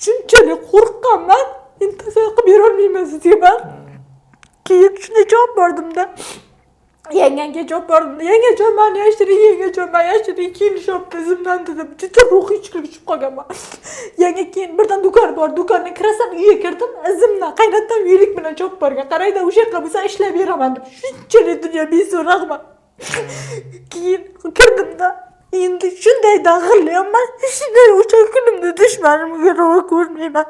Shunchalik qo'rqqanman, endi tasavvur qilib bera olmayman sizga. Keyin shunday javob berdim-da. Yangamga javob berdim. Yangajon, men yashiring kelishibdi zimdan dedim. Juda ruhiy chiqib qolganman. Yanga keyin birdan do'kon bor, do'konga kirasam uyga kirdim. Izimdan qaynatam uylik bilan chop borgan. Qarayda o'sha yerga bo'lsa ishlab beraman deb. Shunchalik dunyo beso'raqman. Keyin kirdim-da. Endi shunday dag'illayman. Shunday o'sha kunimda dushmanimga ravo ko'rmayman.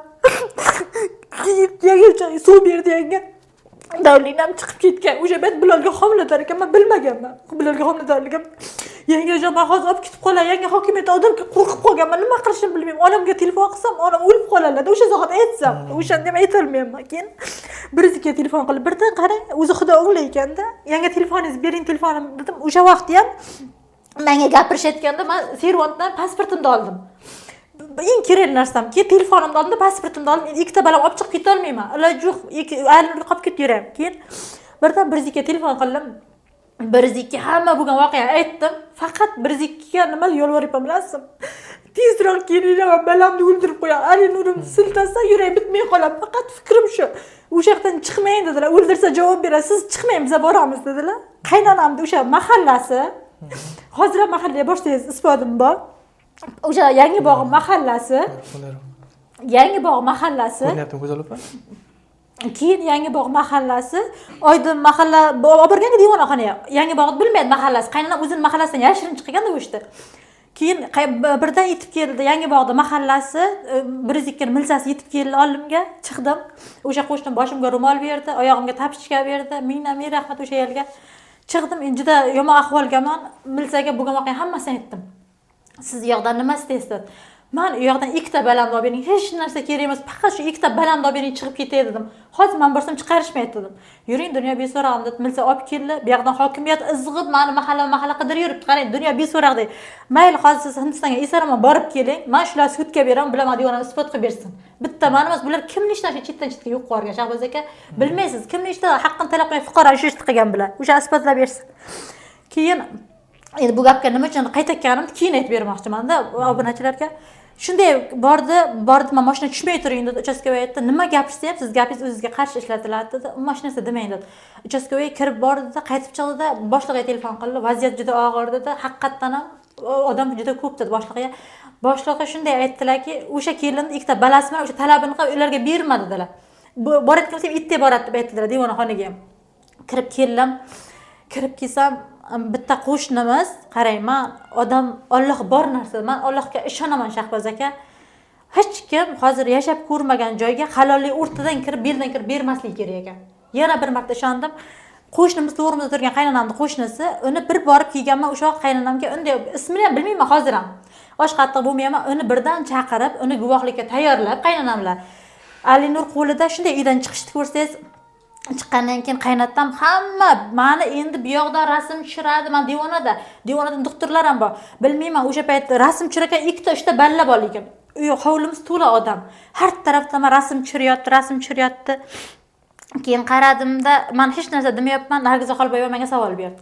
Keyin yanga suv berdi yanga. Davlinam chiqib ketgan. O'sha payt Bilalga homilador ekan, men bilmaganman. Bilalga homiladorligim. Yangajon, men hozir olib ketib qolay. Yanga hokimiyat odamga qo'rqib qolganman. Nima qilishimni bilmayman. Onamga telefon qilsam, onam o'lib qoladi. O'sha zahot aytsam, o'shanda ham aytolmayman. Keyin biriga telefon qilib, birdan qarang, o'zi xudo o'nglar ekanda. Yanga telefoningizni bering, telefonim dedim. O'sha vaqtda ham menga gapirishayotganda men servantdan pasportimni oldim. Eng kerak narsam, keyin telefonimni oldim, pasportimni oldim. Ikkita balam olib chiqib keta olmayman. Iloji yo'q, alimni qolib ketaveram. Keyin birdan biriga telefon qildim. Biriga hamma bo'lgan voqeani aytdim. Faqat biriga nima yo'lvoryapman bilasizmi? Tezroq kelinglar, balamni o'ldirib qo'yay. Alinurimni siltasa yurak bitmay qoladi. Faqat fikrim shu. O'sha yoqdan chiqmang dedilar. O'ldirsa javob berasiz, siz chiqmang, biz boramiz dedilar. Qaynonamni o'sha mahallasi, hozir ham mahallaga borsangiz isbotim bor. O'sha Yangibog' mahallasi. Yangibog' mahallasi. Ko'ryapti go'zal opa. Keyin Yangibog' mahallasi, Oydin mahalla olib borgan devonxonaga. Yangibog'ni bilmaydi mahallasi. Qaynonam o'zining mahallasidan yashirin chiqqanda o'shda. Keyin birdan yetib keldi Yangibog'da mahallasi, birizikning milsasi yetib keldi oldimga, chiqdim. O'sha qo'shnim boshimga ro'mol berdi, oyog'imga tapichka berdi. Mingdan ming rahmat o'sha yerga. Chiqdim, endi juda yomon ahvolgaman. Milsaga bo'lgan voqea hammasini aytdim. Siz u yoqdan nima istaysiz? Men u yoqdan ikkita balam olib bering, hech narsa kerak emas, faqat shu ikkita balam olib bering, chiqib ketay dedim. Hozir men borsam chiqarishmaydi dedim. Yuring, dunyo beso'rag'im deb milsa olib keldi. Bu yoqdan hokimiyat izg'ib meni mahalla qidirib yuribdi. Qarang, dunyo beso'raq deydi. Mayli, hozir siz Hindistonga esaraman borib keling. Men shular sudga beraman, bilaman devonani isbot qilib bersin. Bitta men emas, bular kimni ishlashi chetdan-chetga yo'q qo'ygan Shahboz aka. Bilmaysiz, kimni ishda haqqini talab qilgan fuqaro ish qilgan bular. O'sha isbotlab bersin. Keyin endi bu gapga nima uchun qaytayotganimni keyin aytib bermoqchiman-da obunachilarga. Shunday bordi, men mashina tushmay turing dedi. Uchastkavoy aytdi, nima gapirsa ham siz gapingiz o'zingizga qarshi ishlatiladi dedi. Mashinasi demang dedi. Uchastkavoy kirib bordi-da, qaytib chiqdi-da, boshlig'iga telefon qildi. Vaziyat juda og'ir dedi. Haqiqatan ham odam juda ko'p dedi boshlig'iga. Boshlig'i shunday aytdilarki, o'sha kelinning ikkita balasi bilan o'sha talabini qilib ularga berma dedilar. Borayotgan bo'lsa itga boradi deb aytdilar devonxonaga ham. Kirib keldim. Kirib kelsam, bitta qo'shnimiz, qarang, men odam Alloh bor narsa, men Allohga ishonaman Shahboz aka. Hech kim hozir yashab ko'rmagan joyga halollik o'rtadan kirib, beldan kirib bermaslik kerak ekan. Yana bir marta ishondim. Qo'shnimiz to'g'rimizda turgan qaynonamning qo'shnisi uni bir borib kelganman o'sha qaynonamga unday ismini ham bilmayman hozir ham. Osh qattiq bo'lmayman, uni birdan chaqirib, uni guvohlikka tayyorlab qaynonamlar. Alinur qo'lida shunday uydan chiqishni ko'rsangiz, chiqqandan keyin qaynatam hamma meni endi bu yoqdan rasm tushiradi. Men devonada doktorlar ham bor. Bilmayman, o'sha paytda rasm tushirgan ikkita, uchta balla bor ekan. Uy hovlimiz to'la odam. Har tarafdan rasm tushiryapti. Keyin qaradimda, men hech narsa demayapman. Nargiza Xolboyeva menga savol berdi.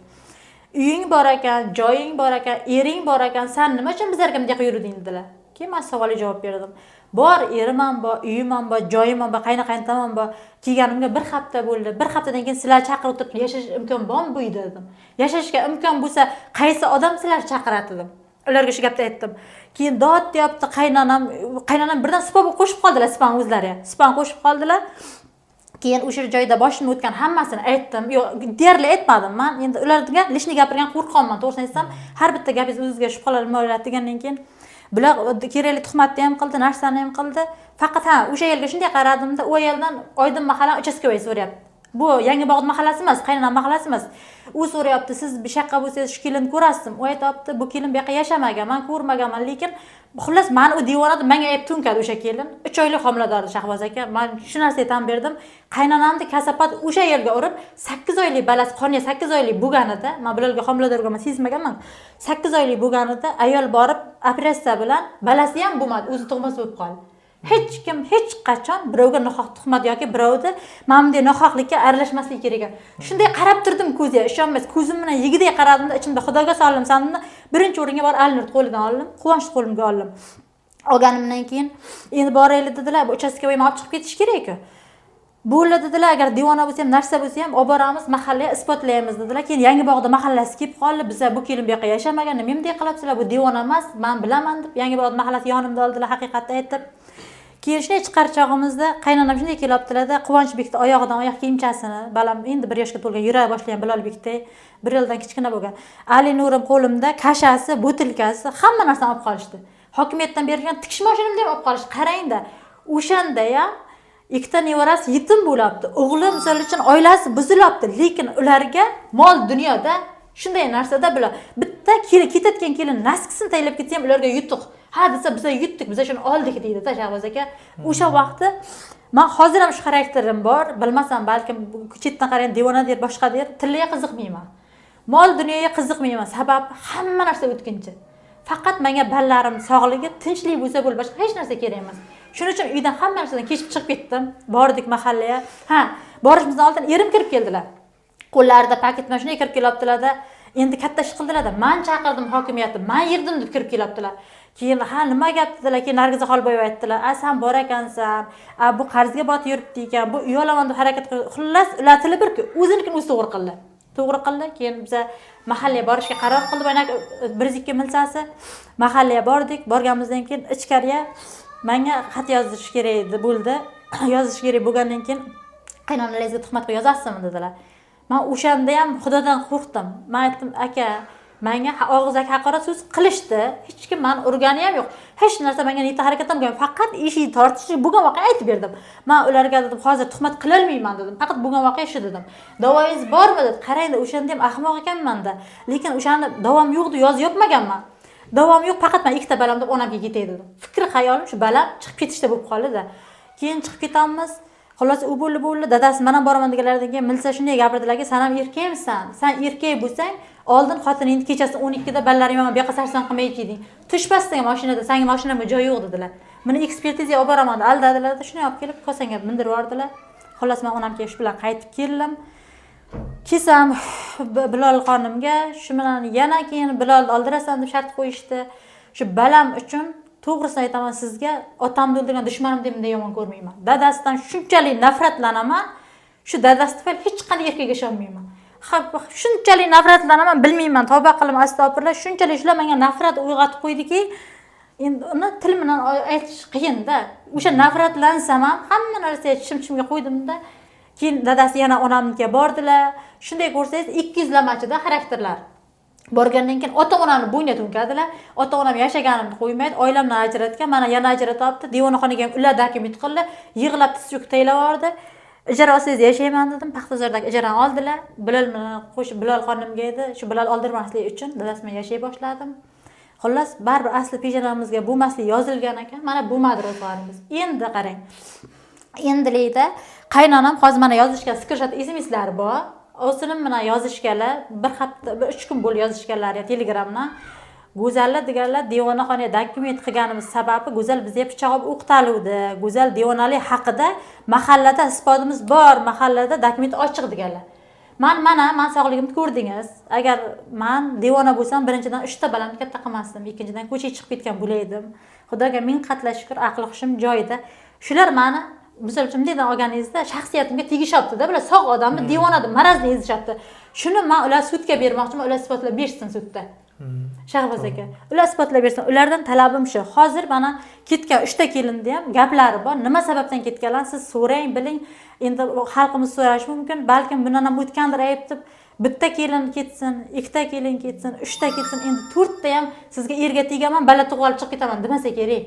Uying bor ekan, joying bor ekan, ering bor ekan, sen nima uchun bizlarga bunday yurding dedilar. Keyin men savolga javob berdim. Bor, erim ham bor, uyim ham bor, joyim ham bor, qaynonam ham bor. Kelganimga bir hafta bo'ldi. Bir haftadan keyin sizlar chaqirib o'tirib yashash imkon bormi bu uyda dedim. Yashashga imkon bo'lsa, qaysi odam sizlar chaqiradi dedim. Ularga shu gapni aytdim. Keyin dod deyapti qaynonam birdan spa qo'shib qoldilar, span o'zlari. Span qo'shib qoldilar. Keyin o'sha joyda boshimdan o'tgan hammasini aytdim. Yo'q, deyarli aytmadim. Men endi ularga lishni gapirgan qo'rqonman, to'g'risini aytsam, har bitta gapingiz o'zingizga shubhalanmaylar degandan keyin bular kerakli tuhmatni ham qildi, narsani ham qildi. Faqat o'sha yerga shunday qaradimda, u yerdan Oydin mahalla uchastkovoy so'rayapti. Bu Yangibog'd mahallasi emas, qaynonam mahallasi emas. U so'rayapti, siz bir shaqqa bo'lsangiz shu kelinni ko'rasizmi? U aytibdi, bu kelin bu yoqqa yashamagan, men ko'rmaganman, lekin xullas men u devonada menga ayb to'nkadi o'sha kelin. 3 oylik homilador Shahboz aka. Men shu narsaga tan berdim. Qaynonamni kasapat o'sha yerga urib, 8 oylik balasi qonga 8 oylik bo'lganida, men bularga homiladorman sezmaganman. 8 oylik bo'lganida ayol borib operatsiya bilan balasi ham bo'lmadi, o'zi tug'mas bo'lib qoldi. Hech kim hech qachon birovga nohaq tuhmat yoki birovni mana bunday nohaqlikka aralashmasligi kerak. Shunday qarab turdim ko'ziga, ishonmas, ko'zim bilan yigiday qaradimda, ichimda Xudoga soldim, sanni birinchi o'ringa bor Alinur qo'lidan oldim, Quvonchni qo'limga oldim. Olganimdan keyin endi boraylik dedilar, bu uchastkovoy olib chiqib ketish kerak-ku. Bo'ldi dedilar, agar devona bo'lsa ham, narsa bo'lsa ham olib boramiz, mahallaga isbotlaymiz dedilar. Keyin Yangibog'da mahallasi kelib qoldi. Bizlar bu kelin bu yoqqa yashamagan, nima bunday qilyapsizlar? Bu devona emas, men bilaman deb Yangibog'da mahallasi yonimda oldilar, haqiqatni aytib. Keyin shunday chiqarchog'imizda qaynonam shunday kelyaptilar-da, Quvonchbekni oyog'idan oyoq kiyimchasini, balam endi 1 yoshga to'lgan, yura boshlagan Bilolbekda 1 yildan kichkina bo'lgan. Ali Nurim qo'limda kashasi, butilkasi, hamma narsani olib qolishdi. Hokimiyatdan berilgan tikish mashinamni ham olib qolishdi. Qarang-da, o'shanda ham ikkita nevarasi yetim bo'libdi. O'g'lim misol uchun oilasi buzilibdi, lekin ularga mol dunyoda shunday narsada bular bitta ketayotgan kelin naskisini taylab ketsa ham ularga yutuq. Ha desa biz yutdik, biz shuni oldik deydi-da Shahboz aka. O'sha vaqtda men hozir ham shu xarakterim bor, bilmasam balkim chetdan qarang devona der, boshqa der, tilga qiziqmayman. Mol dunyoga qiziqmayman, sabab hamma narsa o'tkinchi. Faqat menga ballalarim sog'ligi, tinchlik bo'lsa bo'ldi, boshqa hech narsa kerak emas. Shuning uchun uydan hamma narsadan kechib chiqib ketdim. Bordik mahallaga. Borishimizdan oldin erim kirib keldilar. Qo'llarida paket bilan shunday kirib kelyaptilar-da. Endi katta ish qildilar-da. Men chaqirdim hokimiyatni, men yirdim deb kirib kelyaptilar. Keyin nima gap dedilar, keyin Nargiza Xolboyeva aytdilar, sen bor ekansan, bu qarzga botib yuribdi ekan, bu uy olaman deb harakat qildi. Xullas, ular tili birku, o'zinikini o'zi to'g'ri qildi. Keyin biz mahallaga borishga qaror qildik. Mana 1-2 milsasi mahallaga bordik. Borganimizdan keyin ichkariga menga xat yozish kerak edi, bo'ldi. Yozish kerak bo'lgandan keyin qaynonalaringizga tuhmat qilib yozasizmi dedilar. Men o'shanda ham Xudodan qo'rqdim. Men aytdim, aka, menga og'izaki haqorat so'z qilishdi. Hech kim meni urgani ham yo'q. Hech narsa menga niyat harakat qilmagan. Faqat eshik tortish bo'lgan voqea aytib berdim. Men ularga dedim, hozir tuhmat qila olmayman dedim. Faqat bo'lgan voqea shu dedim. Davoyingiz bormi dedi. Qarangda, o'shanda ham ahmoq ekanman-da. Lekin o'shani davom yo'q deb yozib yopmaganman. Davom yo'q, faqat men ikkita balam deb onamga ketay dedim. Fikr xayolim shu balam chiqib ketishda bo'lib qoldi-da. Keyin chiqib ketamiz. Xullas u bo'ldi, dadasi men ham boraman deganlardan keyin milsa shunday gapirdilarki, "Sen ham erkakmisan? Sen erkak bo'lsang, oldin xotiningni kechasi 12 da ballari ham bu yoqqa sarson qilmay kelding. Tushpasding mashinada, senga mashinamga joy yo'q" dedilar. Meni ekspertizaga olib boraman aldadilar-da, shuni olib kelib kosanga mindirib yubordilar. Xullas men onamga shu bilan qaytib keldim. Kesam Bilol xonimga, shu bilan yana keyin Bilol oldirasan deb shart qo'yishdi. Shu balam uchun to'g'risini aytaman sizga, otamni o'ldirgan dushmanim deb bunday yomon ko'rmayman. Dadasidan shunchalik nafratlanaman, shu dadasi tufayli hech qanday erkakga ishonmayman. Shunchalik nafratlanaman, bilmayman, tavba qilaman, astag'firullah, shunchalik shular menga nafrat uyg'otib qo'ydiki, endi uni til bilan aytish qiyin-da. O'sha nafratlansam ham hamma narsaga chimchimga qo'ydimda. Keyin dadasi yana onamnikiga bordilar. Shunday ko'rsangiz 200 lamachida xarakterlar. Borgandan keyin ota-onamni bo'yniga to'nkadilar. Ota-onam yashaganimni qo'ymaydi, oilamdan ajratgan, mana yana ajratyapti. Devonaxonaga ham ular dokument qildi, yig'lab tiz cho'kib taylavordi. ijara ostida yashayman dedim. Paxtazordagi ijarani oldilar. Bilal bilan qo'shib Bilal xonimga edi. Shu Bilal oldirmaslik uchun dadasi bilan yashay boshladim. Xullas, baribir asli pijamamizga bo'lmaslik yozilgan ekan. Mana bo'lmadi ro'zg'orimiz. Endi qarang. Endilikda qaynonam hozir mana yozishgan screenshot SMS-lari bor. O'sinim bilan yozishganlar, bir hafta, 3 kun bo'lib yozishganlar Telegramdan. Go'zallar deganlar devonaxonaga dokument qilganimiz sababi Go'zal bizga pichoq olib o'qitaluvdi. Go'zal devonalik haqida mahallada isbotimiz bor, mahallada dokument ochiq deganlar. Men sog'ligimni ko'rdingiz. Agar men devona bo'lsam, birinchidan 3 ta balamni katta qilmasdim, ikkinchidan ko'chaga chiqib ketgan bo'laydim. Xudoga ming qatla shukr, aql hushim joyida. Shular meni misol uchun bunday olganingizda shaxsiyatimga tegishyapti-da, bular sog' odamni devonada marazni ezishyapti. Shuni men ular sudga bermoqchiman, ular isbotlab bersin sudda. Shahboz aka, ular isbotlab bersin. Ulardan talabim shu. Hozir mana ketgan 3 ta kelinda ham gaplari bor. Nima sababdan ketganlar siz so'rang, biling. Endi xalqimiz so'rashi mumkin, balkim bundan ham o'tgandir ayb deb bitta kelin ketsin, ikkita kelin ketsin, 3 ta ketsin, endi 4 ta ham sizga erga tegaman, bala tug'ib olib chiqib ketaman demasa kerak.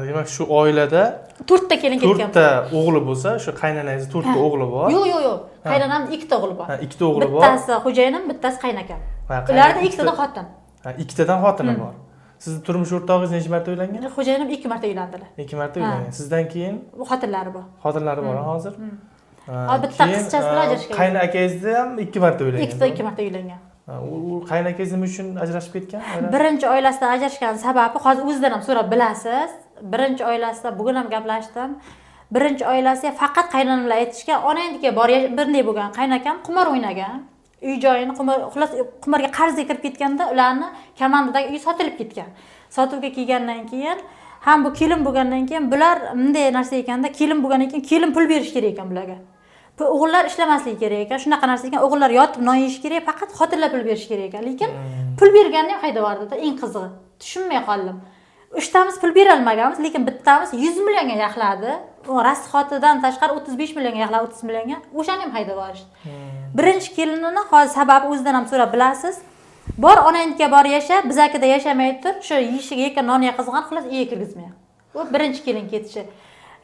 Demak, shu oilada 4 ta kelin ketgan. 4 ta o'g'li bo'lsa, shu qaynanangiz 4 ta o'g'li bor. Yo'q. Qaynonamning 2 ta o'g'li bor. 2 ta o'g'li bor. Bittasi xo'jayinim, bittasi qaynakam. Ularda 2 tadan xotin. 2 tadan xotini bor. Sizning turmush o'rtog'ingiz necha marta uylangan? Xo'jayinim 2 marta uylandilar. 2 marta uylangan. Sizdan keyin xotinlari bor. Xotinlari bor hozir. Bitta qizchasi bilan ajrashgan. Qaynakangizda ham 2 marta uylangan. 2 marta uylangan. U qaynakangiz nima uchun ajrashib ketgan? Birinchi oilasidan ajrashgan sababi hozir o'zidan ham so'rab bilasiz. Birinchi oilasida bugun ham gaplashdim. Birinchi oilasiga faqat qaynonam bilan aytishgan, onangga bor birday bo'lgan qaynakam qimor o'ynagan. Uy joyini qimarga qarzga kirib ketganda ularni Kamandadagi uy sotilib ketgan. Sotuvga kelgandan keyin ham bu kelin bo'lgandan keyin bular bunday narsa ekanda, kelin bo'lgandan keyin kelin pul berish kerak ekan bularga. Bu o'g'illar ishlamasligi kerak ekan. Shunaqa narsa ekan, o'g'illar yotib non yeyish kerak, faqat xotinlar pul berish kerak ekan. Lekin pul berganni ham haydab yubordi-da, eng qizig'i. Tushunmay qoldim. 3 tamiz pul bera olmaganmiz, lekin bittamiz 100 millionga yaxladi. O rasxotidan tashqari 35 millionga yaxladi, 30 millionga. O'shani ham haydab yuborishdi. Birinchi kelinini hozir sababi o'zidan ham so'rab bilasiz. Bor onangga bor yasha, bizakida yashamay tur, shu yeyishiga yegan noniga qizg'an, xullas uyga kirgizmaydi. Bu birinchi kelin ketishi.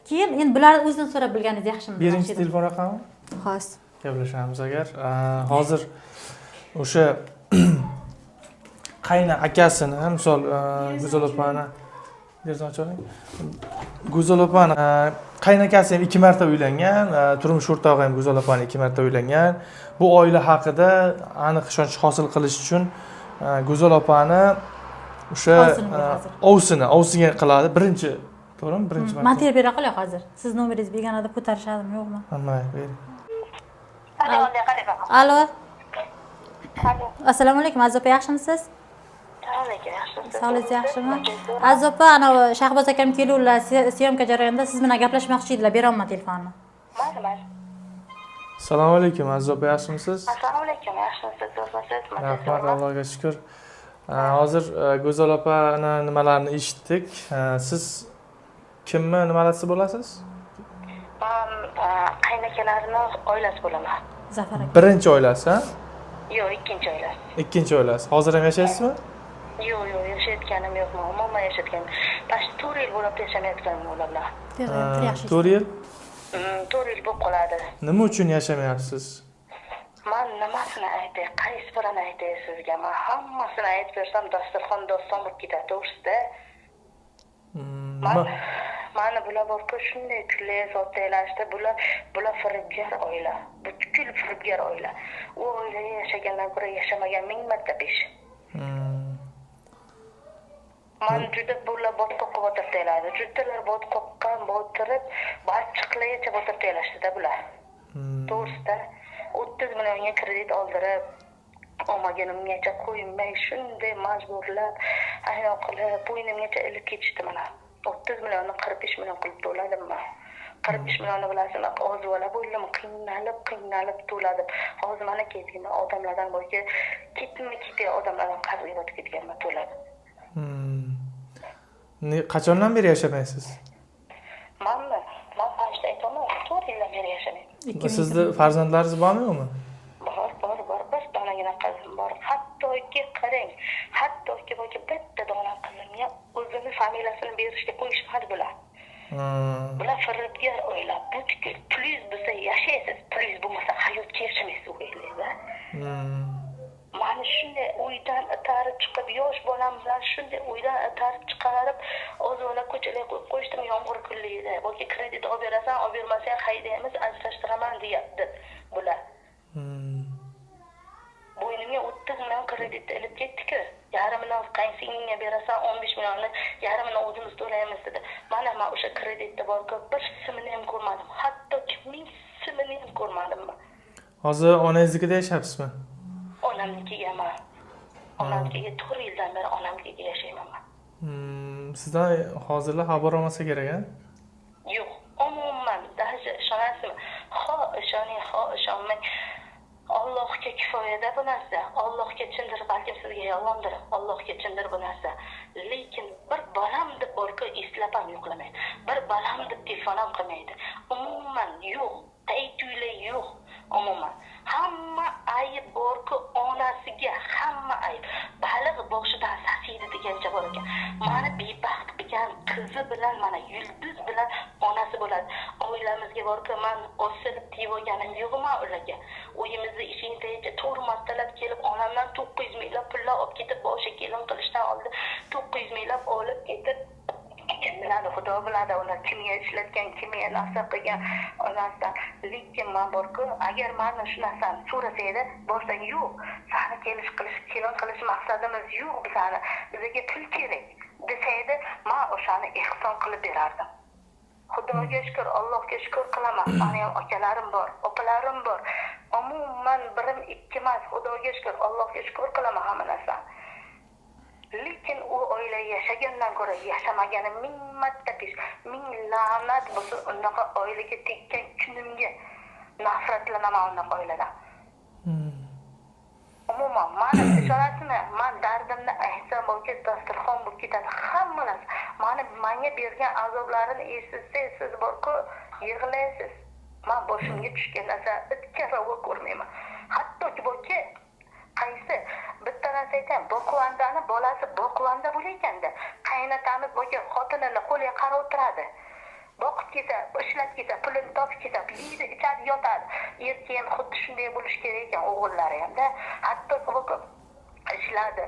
Keyin endi bularni o'zidan so'rab bilganingiz yaxshimi? Birinchi telefon raqami? Xo'sh. Gaplashamiz agar. Hozir o'sha qayna akasini, misol Go'zal opani derzon ocharing. Go'zal opani qaynakasi ham 2 marta uylangan, turmush o'rtog'i ham Go'zal opani 2 marta uylangan. Bu oila haqida aniq ishonch hosil qilish uchun Go'zal opani o'sha ovsiga qiladi. Birinchi, to'g'rimi? Birinchi marta. Material bera qolay hozir. Siz nomeringizni berganida ko'tarishadimi, yo'qmi? Hamma bering. Alo. Assalomu alaykum, Aziz opa, yaxshimisiz? Sog'ligingiz yaxshimi? Aziz opa, ana Shahboz akam keluvlar, syomka jarayonida siz bilan gaplashmoqchi edilar, beraman telefonni. Mayli. Assalomu alaykum, Aziz opa, yaxshimisiz? Assalomu alaykum, yaxshimisiz? Rahmat, Allohga shukr. Hozir Go'zal opani nimalarni eshitdik. Siz kimni nimalasi bo'lasiz? Men qaynakalarimning oilasi bo'laman. Zafar aka. Birinchi oilasi, ha? Yo'q, ikkinchi oilasi. Ikkinchi oilasi. Hozir ham yashaysizmi? Yo'q, yashayotganim yo'qman. Umuman yashayotgan. Tash 4 yil bo'lib yashamayotganim ular bilan. 4 yil? 4 yil bo'lib qoladi. Nima uchun yashamayapsiz? Men nimasini aytay, qaysi birini aytay sizga? Men hammasini aytib bersam, dasturxon doston bo'lib ketadi, to'g'risida. Mana bular borku shunday kulay sotelashdi, bular firibgar oila. Butkul firibgar oila. U oilaga yashagandan ko'ra yashamagan 1000 marta besh. Men juda bular botqoqqa botirdilar. Judalar botqoqqan, botirib, balchiqlargacha botirdilar bular. To'g'risida 30 millionga kredit oldirib, olmaganimgacha qo'ymay shunday majburlab, aynan qilib, bo'ynimgacha ilib ketishdi mana. 30 millionni 45 million qilib to'ladim men. 45 millionni bilasizmi, o'zvola bo'ldim, qiynalib to'ladim. Hozir mana ketgan odamlardan bo'yga ketmay odamlardan qarz yotib ketganman to'ladim. Qachondan beri yashamaysiz? Men qancha aytaman, 4 yildan beri yashamayman. Sizda farzandlaringiz bormi yo'qmi? Bor. Bir donagina qizim bor. Hattoki qarang, bitta dona qizimga o'zini familiyasini berishga qo'yishmadi bular. Bular firibgar oila. Butkul pulingiz bo'lsa yashaysiz, pulingiz bo'lmasa hayotga yashamaysiz o'ylaysiz. Mana shunday uydan itarib chiqib, yosh bolam bilan shunday uydan itarib chiqarib, o'zimni ko'chalarga qo'yib qo'yishdim yomg'ir kunligida. Balki kredit olib berasan, olib bermasang haydaymiz, ajrashtiraman deyapti bular. Bo'ynimga 30 million kredit ilib ketdi-ku. Yarmini qaynsinglingga berasan, 15 millionni yarmini o'zimiz to'laymiz dedi. Mana men o'sha kreditda bor-ku, bir simini ham ko'rmadim. Hatto 1000 simini ham ko'rmadim. Hozir onangiznikida yashayapsizmi? Onamnikiga men. Onamnikiga 4 yildan beri onamnikiga yashayman men. Sizdan hozirlar xabar olmasa kerak, a? Yo'q, umuman даже ishonasizmi? Ishoning, ishonmang. Allohga kifoyada bu narsa. Allohga chindir, balki sizga yolg'ondir. Allohga chindir bu narsa. Lekin bir balam deb borku eslab ham yo'qlamaydi. Bir balam deb telefon ham qilmaydi. Umuman yo'q, taytuylar yo'q. Umuman hamma ayb borku onasiga, hamma ayb. Baliq boshidan sasiydi degancha bor ekan. Mana bebaxt bo'lgan qizi bilan, mana yulduz bilan onasi bo'ladi. Oilamizga borku men osilib tiyib olganim yo'qmi ularga? Uyimizda ishingizgacha 4 martalab kelib, onamdan 900 minglar pullar olib ketib, boshi kelin qilishdan oldin 900 minglar olib ketib, kim biladi, xudo biladi, ular kimga ishlatgan, kimga nasib qilgan onasidan. Lekin men borku, agar meni shu narsani so'rasaydi, borsang yo'q, seni kelin qilish maqsadimiz yo'q, bizga pul kerak desaydi, men o'shani ehson qilib berardim. Xudoga shukr, Allohga shukr qilaman. Meni ham akalarim bor, opalarim bor. Umuman birim ikki emas, Xudoga shukr, Allohga shukr qilaman hamma narsani. Lekin u oila yashagandan ko'ra yashamagani 1000 marta pish, 1000 la'nat bo'lsin unaqa oilaga tekkan kunimga. Nafratlanaman unaqa oiladan. Umuman, mana ishonasizmi? Men dardimni aytsam, bo'lki dasturxon bo'lib ketadi hamma narsa. Menga bergan azoblarini eshitsangiz, siz borku yig'laysiz. Men boshimga tushgan narsa bitta ravo ko'rmayman. Hattoki bo'lki qaysi bitta narsa aytayman, Boquvandani bolasi Boquvanda bo'layotganda, qaynotamiz bo'lki xotinini qo'liga qarab o'tiradi. Boqib kelsa, ishlab kelsa, pulini topib kelsa, yeydi, ichadi, yotadi. Erkak ham xuddi shunday bo'lish kerak ekan, o'g'illari ham-da. Hatto o'qib ishladi.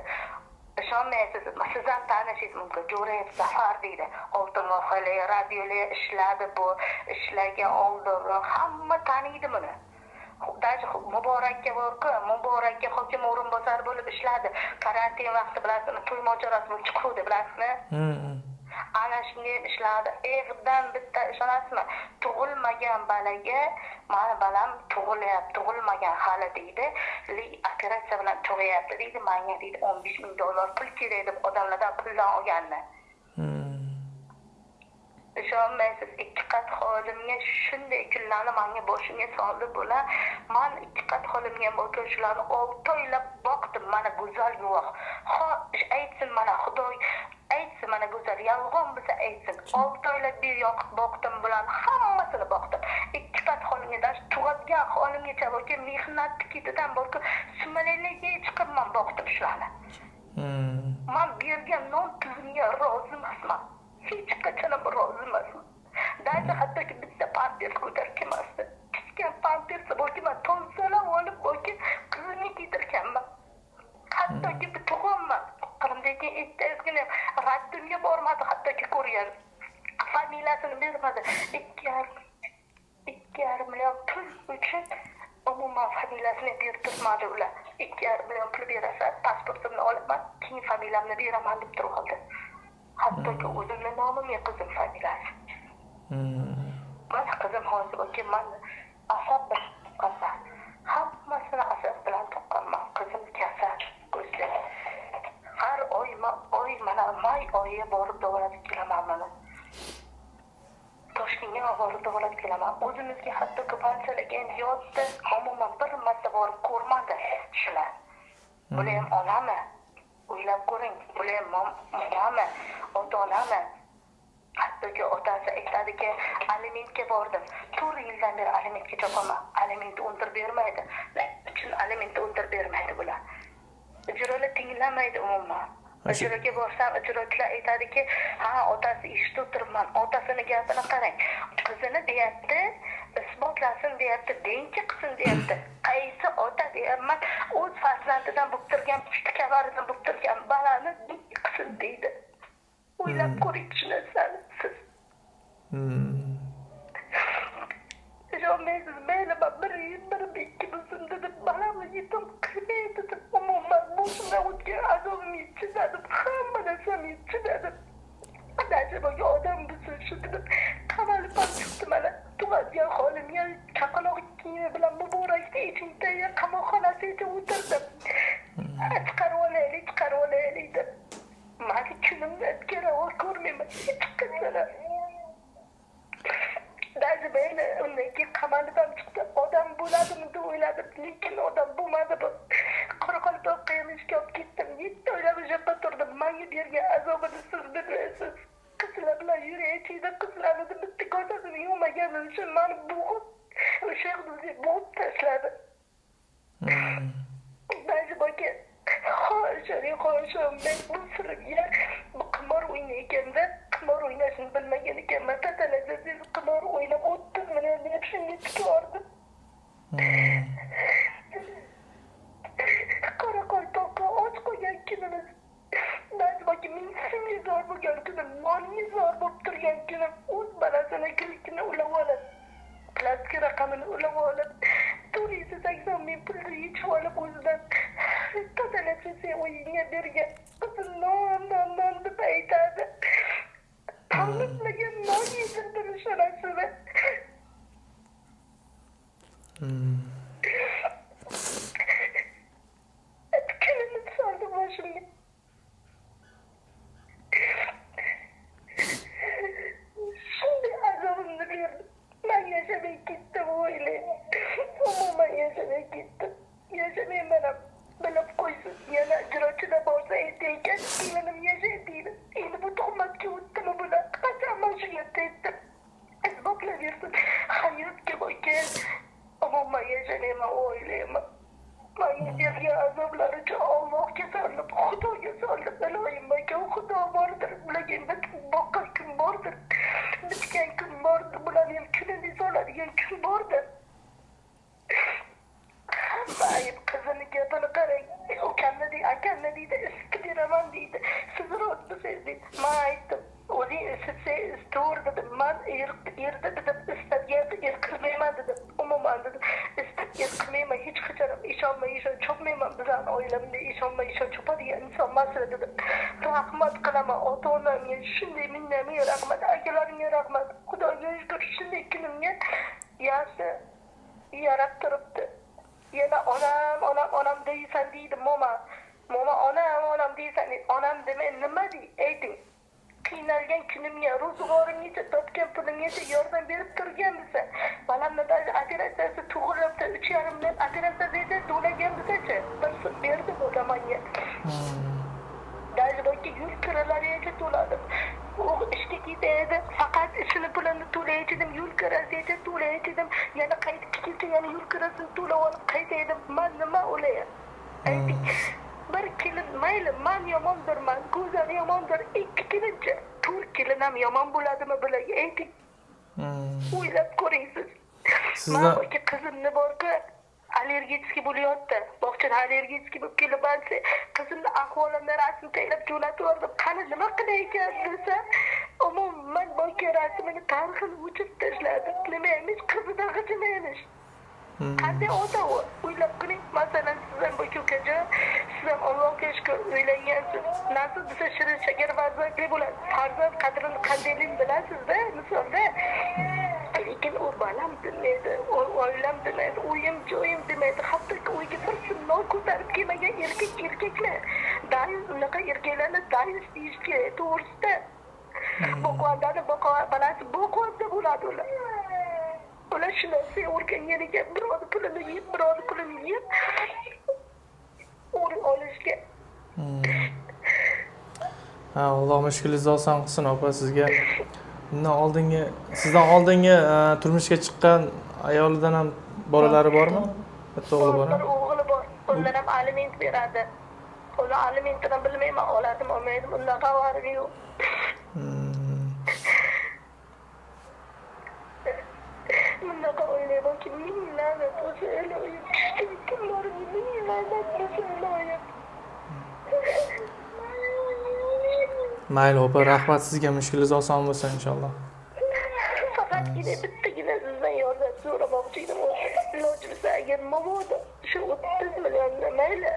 Ishonmaysiz, siz ham tanishingiz mumkin. Jo'rayev Zafar deydi. Oltin vohalar, radiolar ishladi, bu ishlagan oldinroq hamma taniydi buni. Даже Muborakka borku, Muborakka hokim o'rinbosari bo'lib ishladi. Karantin vaqti bilasizmi, to'y mojarosi bo'lib chiquvdi, bilasizmi? Ana shunday ishladi. Evdan bitta ishonasizmi? Tug'ilmagan balaga, meni balam tug'ilmagan hali deydi. Operatsiya bilan tug'yapti deydi. Menga deydi $15,000 pul kerak deb odamlardan puldan olganni. Ishonmaysiz, 2 qat holimga shunday kunlarni menga boshimga soldi bular. Men 2 qat holimga bo'lgan shularni 6 oylab boqdim. Mana go'zal guvoh. Aytsin mana Xudoy, aytsin mana go'zal, yolg'on bo'lsa aytsin. 6 oylab bir yoqib boqdim bilan hammasini boqdim. 2 qat holimga dash tug'ilgan holimgacha bo'lgan mehnat ketidan bo'lgan sumalalarga chiqib men boqdim shularni. Men bergan non tuzimga rozi emasman. Hech qachon rozi emasman. Даже hattoki bitta pampers ko'tarib kelmasdi. Kichkina pampers bo'lki men tozalab olib bo'lki qizimga kiydirganman. Hattoki bir tug'imman. Qirimdagi ertasiga raddimga bormadi, hattoki ko'rgan. Familiyasini bermadi. 2,5 million pul uchun umuman familiyasini bertirmadi ular. 2,5 million pul berasa, pasportimni olaman, keyin familiyamni beraman deb turib qoldi. Hattoki o'zimning nomimga qizim familiyasi. Mana qizim hozir bo'lki men asab bilan tuqqanman. Hammasini asab bilan tuqqanman. Qizim kasal, ko'zlar. Har oy mana may oyiga borib davolatib kelaman mana. Toshkentga borib davolatib kelaman. O'zimizga hatto ko'pinchalarga yozdi, umuman bir marta borib ko'rmadi shular. Bular ham onami. O'ylab ko'ring, bular ham onami, ota-onami. Hattoki otasi aytadiki, alimentga bordim. 4 yildan beri alimentga chopaman. Alimentni undirib bermaydi. Uchun alimentni undirib bermaydi bular. Ijrolar tinglamaydi umuman. ijroga borsam ijrochilar aytadiki, ha otasi eshitib turibman, otasini gapini qarang, qizini deyapti, isbotlasin deyapti, denki qilsin deyapti. Qaysi ota deyapman, o'z farzandidan bo'lib turgan, pushti kabaridan bo'lib turgan balani denki qilsin deydi. O'ylab ko'ring shu narsani siz. Ishonmaysiz, mayli bir ikki bo'lsin dedim, balamni yetim qilmay dedim. Umuman boshimdan o'tgan azobimni chidadim, hamma narsamni chidadim. Najibaga odam bo'lsin shu dedim. Qamalib ham chiqdi mana. Tug'adigan holimga chaqaloq kiyimi bilan muborakda ichingda qamoqxonasiga o'tirdim. Chiqarib olaylik deb. Mani kunimni o'tkara ko'rmayman hech qachon. Najiba undan keyin qamalib ham chiqdi. Odam bo'ladimi deb o'yladim, lekin odam bo'lmadi bu. Qoraqalpoqqa ham ishga olib ketdim. 7 oylab o'sha turdim. Menga bergan azobini siz bilmaysiz. Qizlar bilan yuraychiydi, qizlarni bitta ko'zasini yuvmagani uchun meni bo'g'ib, o'sha yerda bo'g'ib tashladi. Najibaga xo'sham men bu sirga qimor o'ynaganda, qimor o'ynashni bilmagan ekanman. Tatalazasiz qimor o'ynab 30 million deb shunga chiqardim. Qoraqalpoqqa och qo'ygan kunimiz. Najibaga men simga zor bo'lgan kunim, nonga zor bo'lib turgan kunim, o'z balasini kilikini ulab olib, plastik raqamini ulab olib, 480 ming pulni yechib olib o'zidan tozalashisi o'yinga bergan. Qizim non deb aytadi. Tanlagan non yedirdim shunasini. Kunimni soldi boshimga. Shunday azobimni berdi. Men yashamay ketdim o'ylayman. Umuman yashamay ketdim. Yashamayman ham. Bilib qo'ysin. Yana ijrochida bo'lsa aytaykan, kelinim yashaydi deydi. Endi bu tuhmatga o'tdimi bular? Qachon men shu yerda aytdim. Isbotlaversin. Hayotga bo'lgan. Umuman yashamayman o'ylayman. Menga bergan azoblar uchun Allohga solib, Xudoga solib, iloyim menga Xudo bordir, ularga boqqan kun bordir, bitgan kun bordir, bularning kunini soladigan kun bordir. Hamma ayb qizini gapini qarang, ukamni deydi, akamni deydi, isitib beraman deydi, siz ro'tmisiz deydi. Men aytdim, o'zing isitsangiz to'g'ri dedim, men erda dedim, istabgan qilmayman dedim, umuman dedim, istabgan qilmayman, hech qachon ishonmay chopmayman, bizani oilamda ishonmay chopadigan inson emasman dedim. Rahmat qilaman ota-onamga, shunday minnatga rahmat, akalarimga rahmat, Xudoga shukr, shunday kunimga yaxshi yarab turibdi. Yana onam deysan deydi, momo onam deysan, onam demay nima dey, ayting. Qiynalgan kunimga, ro'zg'orimgacha, topgan pulimgacha yordam berib turgan desa, balamni operatsiyasi tug'ilibdi, 3,5 million operatsiyaga to'lagan desachi, bir sut berdi bu zamonga. Najibaga yo'l kiralariga to'ladim. U ishga ketadi, faqat ishini pulini to'laychidim, yo'l kirasiga to'laychidim, yana qaytib kelsa yana yo'l kirasini to'lab olib qaytaydim. Men nima o'layman? Ayting. Bir kelin mayli, men yomondirman, go'zal yomondir, 2 kelincha, 4 kelin ham yomon bo'ladimi bularga ayting. O'ylab ko'ring siz. Men qizimni borku, allergik bo'lyapti. Bog'chada allergik bo'lib kelib bo'lsa, qizimni ahvolini rasm taylab jo'natib yubordim. Qani nima qilay ekan desa, umuman boyka rasmini tarixini o'chirib tashladi. Nima emish, qizidan g'ijimaymish. Qanday ota u? O'ylab ko'ring. Masalan, siz ham boyka ukajon, siz ham Allohga shukr o'ylangansiz. Nasib desa shirin shakar farzandli bo'ladi. Farzand qadrini qandayligini bilasizda, misolda. Lekin u balam demaydi, oilam demaydi, uyim joyim demaydi. Hattoki uyga bir sinov ko'tarib kelmagan erkaklar. Doim unaqa erkaklarni doim deyishga to'g'risida. Boqvandani balasi boqvanda bo'ladi ular. Ular shu narsa o'rgangan ekan, birovni pulini yeb, o'rin olishga. Alloh mushkulingizni oson qilsin opa sizga. Sizdan oldingi turmushga chiqqan ayolidan ham bolalari bormi? Bitta o'g'li bormi? Bir o'g'li bor. Undan ham aliment beradi. Uni alimentini bilmayman, oladim, olmaydim, undan xabarim yo'q. Bunaqa o'ylaymanki, ming la'nat bo'lsa, iloyim tushdi, kunlarimga ming la'nat bo'lsa, iloyim. Mayli opa, rahmat sizga, mushkulingiz oson bo'lsin inshaalloh. Faqatgina bittagina sizdan yordam so'ramoqchi edim. Iloji bo'lsa agar mabodo shu 30 millionni mayli.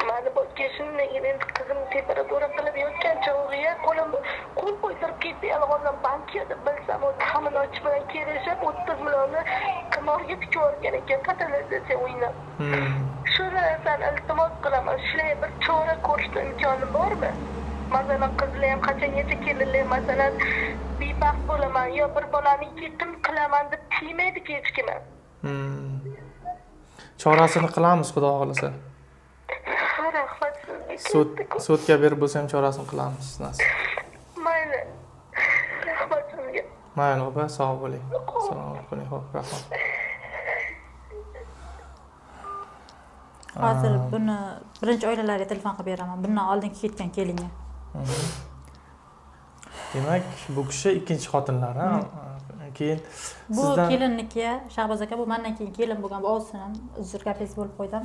Mani bo'tga shundagina endi qizim temperatura qilib yotgan chog'iga qo'l qo'ydirib ketdi. Yolg'ondan bankada bilsam, u ta'minotchi bilan kelishib 30 millionni qimorga tikib yuborgan ekan, totalizatsiya o'ynab. Shu narsani iltimos qilaman, shularga bir chora ko'rishga imkoni bormi? Masalan, qizlar ham qachongacha kelinlar masalan bebaxt bo'laman yo bir bolani yetim qilaman deb tiymaydi-ku hech kim. Chorasini qilamiz, xudo xohlasa. Rahmat sizga. Sudga berib bo'lsa ham chorasini qilamiz, nasib. Mayli. Rahmat sizga. Mayli opa, sog' bo'ling. Assalomu alaykum. Xo'p, rahmat. Hozir buni birinchi oilalarga telefon qilib beraman. Bundan oldingi ketgan kelinga. Demak, bu kishi ikkinchi xotinlar, ha? Keyin Bu sizdan kelinniki, Shahboz aka, bu mendan keyin kelin bo'lgan, bu ovsinim. Uzr, gapingiz bo'lib qo'ydim.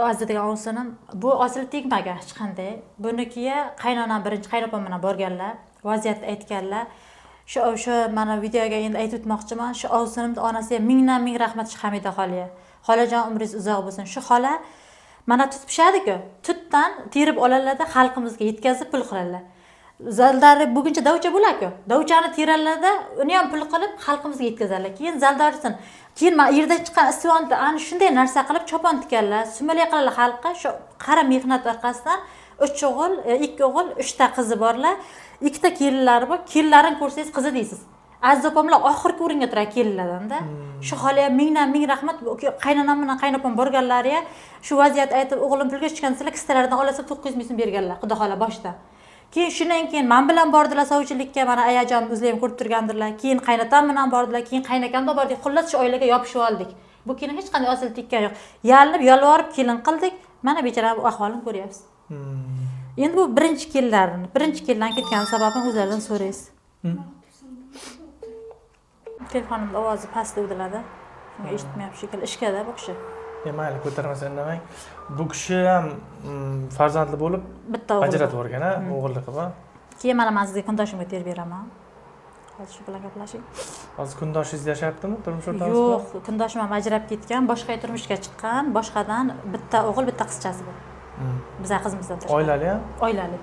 Aziz degan ovsinim, bu osil tegmagan hech qanday. Bunikiga qaynonam birinchi qaynopam bilan borganlar, vaziyatni aytganlar. Shu mana videoga endi aytib o'tmoqchiman. Shu ovsinimning onasiga mingdan ming rahmat Hamida xoliga. Xolajon umringiz uzoq bo'lsin. Shu xola mana tut pishadi-ku. Tutdan terib olalarda xalqimizga yetkazib pul qiladilar. Zaldari buguncha davcha bo'lar-ku. Davchani teralarda uni ham pul qilib xalqimizga yetkazadilar. Keyin zaldorisin. Keyin mana yerda chiqqan istivonda ana shunday narsa qilib chopon tikanlar, sumalay qiladilar xalqqa. Shu qara mehnat orqasidan 3 o'g'il, 2 o'g'il, 3 ta qizi borlar. 2 ta kelinlari bor. Kelinlarini ko'rsangiz qizi deysiz. Aziz opamlar oxirgi o'ringa turadi kelinlardan-da. Shu xolaga mingdan ming rahmat. Qaynonam bilan qaynopam borganlariga shu vaziyat aytib, o'g'lim pulga tushgansalar, kistalaridan olasa 900 ming so'm berganlar, xudo xola boshda. Keyin shundan keyin men bilan bordilar sovchilikka, mana ayajon o'zlari ham ko'rib turgandirlar. Keyin qaynotam bilan bordilar, keyin qaynakamda bordik. Xullas shu oilaga yopishib oldik. Bu kelin hech qanday osil tekkan yo'q. Yalinib, yolvorib kelin qildik. Mana bechora bu ahvolini ko'ryapsiz. Endi bu birinchi kelindan ketgan sababini o'zlaridan so'raysiz. Telefonimda ovozi past o'diladi. Shunga eshitmayapti shekilli. Ishkada bu kishi. Mayli, ko'tarmasa indamang. Bu kishi ham farzandli bo'lib Bitta o'g'il. ajratib yuborgan, ha, o'g'illik qilib. Keyin mana men sizga kundoshimga terib beraman. Hozir shu bilan gaplashing. Hozir kundoshingiz yashayaptimi? Turmush o'rtog'ingiz bilan? Yo'q, kundoshim ham ajrab ketgan, boshqa turmushga chiqqan, boshqadan bitta o'g'il, bitta qizchasi bor. Bizlar qizimizdan tashqari. Oilali ham? Oilali.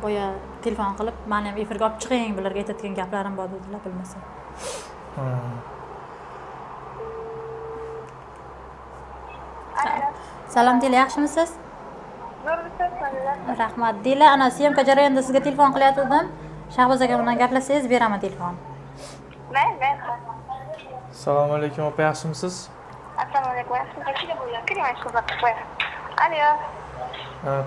Boya telefon qilib, meni ham efirga olib chiqing, bularga aytadigan gaplarim bor dedilar, bilmasam. Salom Dila, yaxshimisiz? Rahmat. Dila, ana syomka jarayonida sizga telefon qilyotgandim. Shahboz aka bilan gaplashsangiz beraman telefon. Mayli. Assalomu alaykum, opa, yaxshimisiz? Assalomu alaykum. Alo.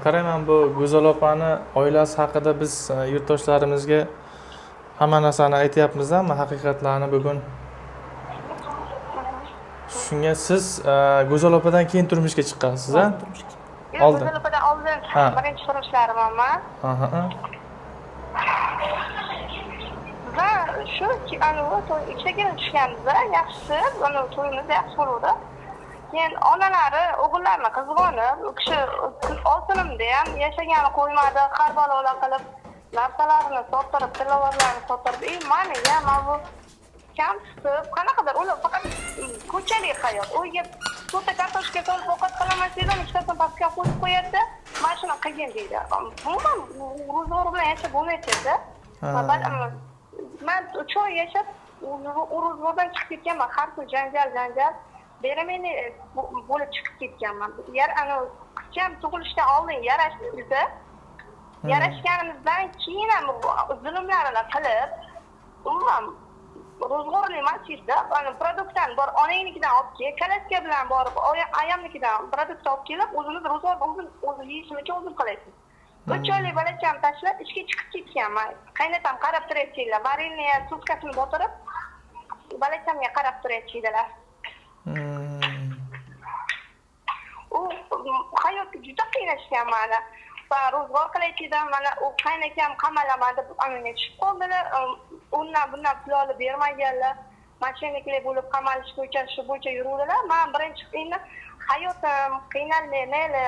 Qarayman, bu Go'zal opani oilasi haqida biz yurtdoshlarimizga hamma narsani aytyapmiz-da, haqiqatlarni bugun. Shunga siz Go'zal opadan keyin turmushga chiqqansiz, ha? Oldin. Go'zal opadan oldin birinchi turmushlarimman. Va shu ikkitagina tushganmiz, yaxshisi, uni to'yimiz yaxshi bo'ldi. Keyin onalari o'g'illarini qizg'onib, u kishi osinimda ham yashagani qo'ymadi, har balolar qilib, narsalarini sottirib, tilovatlarni sottirib, maniga mana bu kamsitib, qanaqadir ular faqat ko'chalik hayot. Uyga to'rtta kartoshka solib ovqat qilaman dedim, ikkitasini pastga qo'yib qo'yadi. Mana shuni qilgan deydi. Umuman ro'zg'or bilan yashab bo'lmaydi-da. Men 3 oy yashab, ro'zg'ordan chiqib ketganman, har kun janjal. Berameni bo'lib chiqib ketganman. Ana qizcham tug'ilishdan oldin yarashdi. Yarashganimizdan keyin ham zulmlarini qilib, umuman ro'zg'orli masjidda produktdan bor onangnikidan olib kel, kalaska bilan borib, ayamnikidan produkt olib kelib, o'zimiz ro'zg'orda o'zim yeyishimcha o'zim qilaysiz. 3 oylik bolacham tashlab ishga chiqib ketganman. Qaynatam qarab turayotganlar, varilniya sutkasini botirib balachamga qarab turayotganlar. U hayotga juda qiynashgan mana. Va ro'zg'or qilayotgan mana u qaynakam qamalamadi, aniga tushib qoldilar. Undan bundan pul olib bermaganlar. Mashinliklar bo'lib qamalish bo'yicha shu bo'yicha yuruvdilar. Men birinchi hayotim qiynalmay, mayli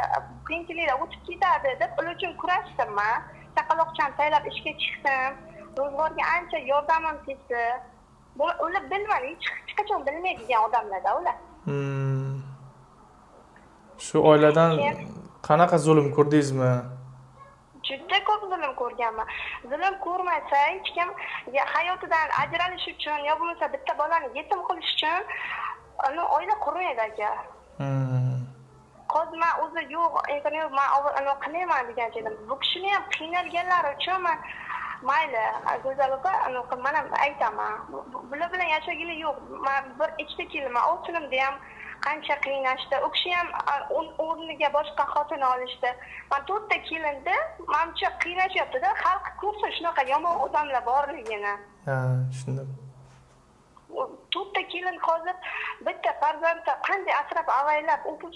qiyinchiliklar o'tib ketadi deb ular uchun kurashdim men. Chaqaloqcham taylab ishga chiqdim. Ro'zg'orga ancha yordamim tegdi. Ular bilmadi, hech qachon bilmaydigan odamlarda ular. Shu oiladan qanaqa zulm ko'rdingizmi? Juda ko'p zulm ko'rganman. Zulm ko'rmasa hech kim hayotidan ajralish uchun yo bo'lmasa bitta bolani yetim qilish uchun uni oila qurmaydi aka. Hozir men o'zi yo'q, internet men qilmayman degan edim. Bu kishini ham qiynalganlari uchun men mayli, go'zal opa, mana aytaman. Bular bilan yashagili yo'q. Men bir ikkita kelman, o'tinimda ham qancha qiynashdi. U kishi ham o'rniga boshqa xotin olishdi. Men 4 ta kelindi, menimcha qiynashyapti-da, xalq ko'rsa shunaqa yomon odamlar borligini. Ha, tushundim. 4 ta kelin hozir bitta farzandni qanday asrab avaylab, o'pib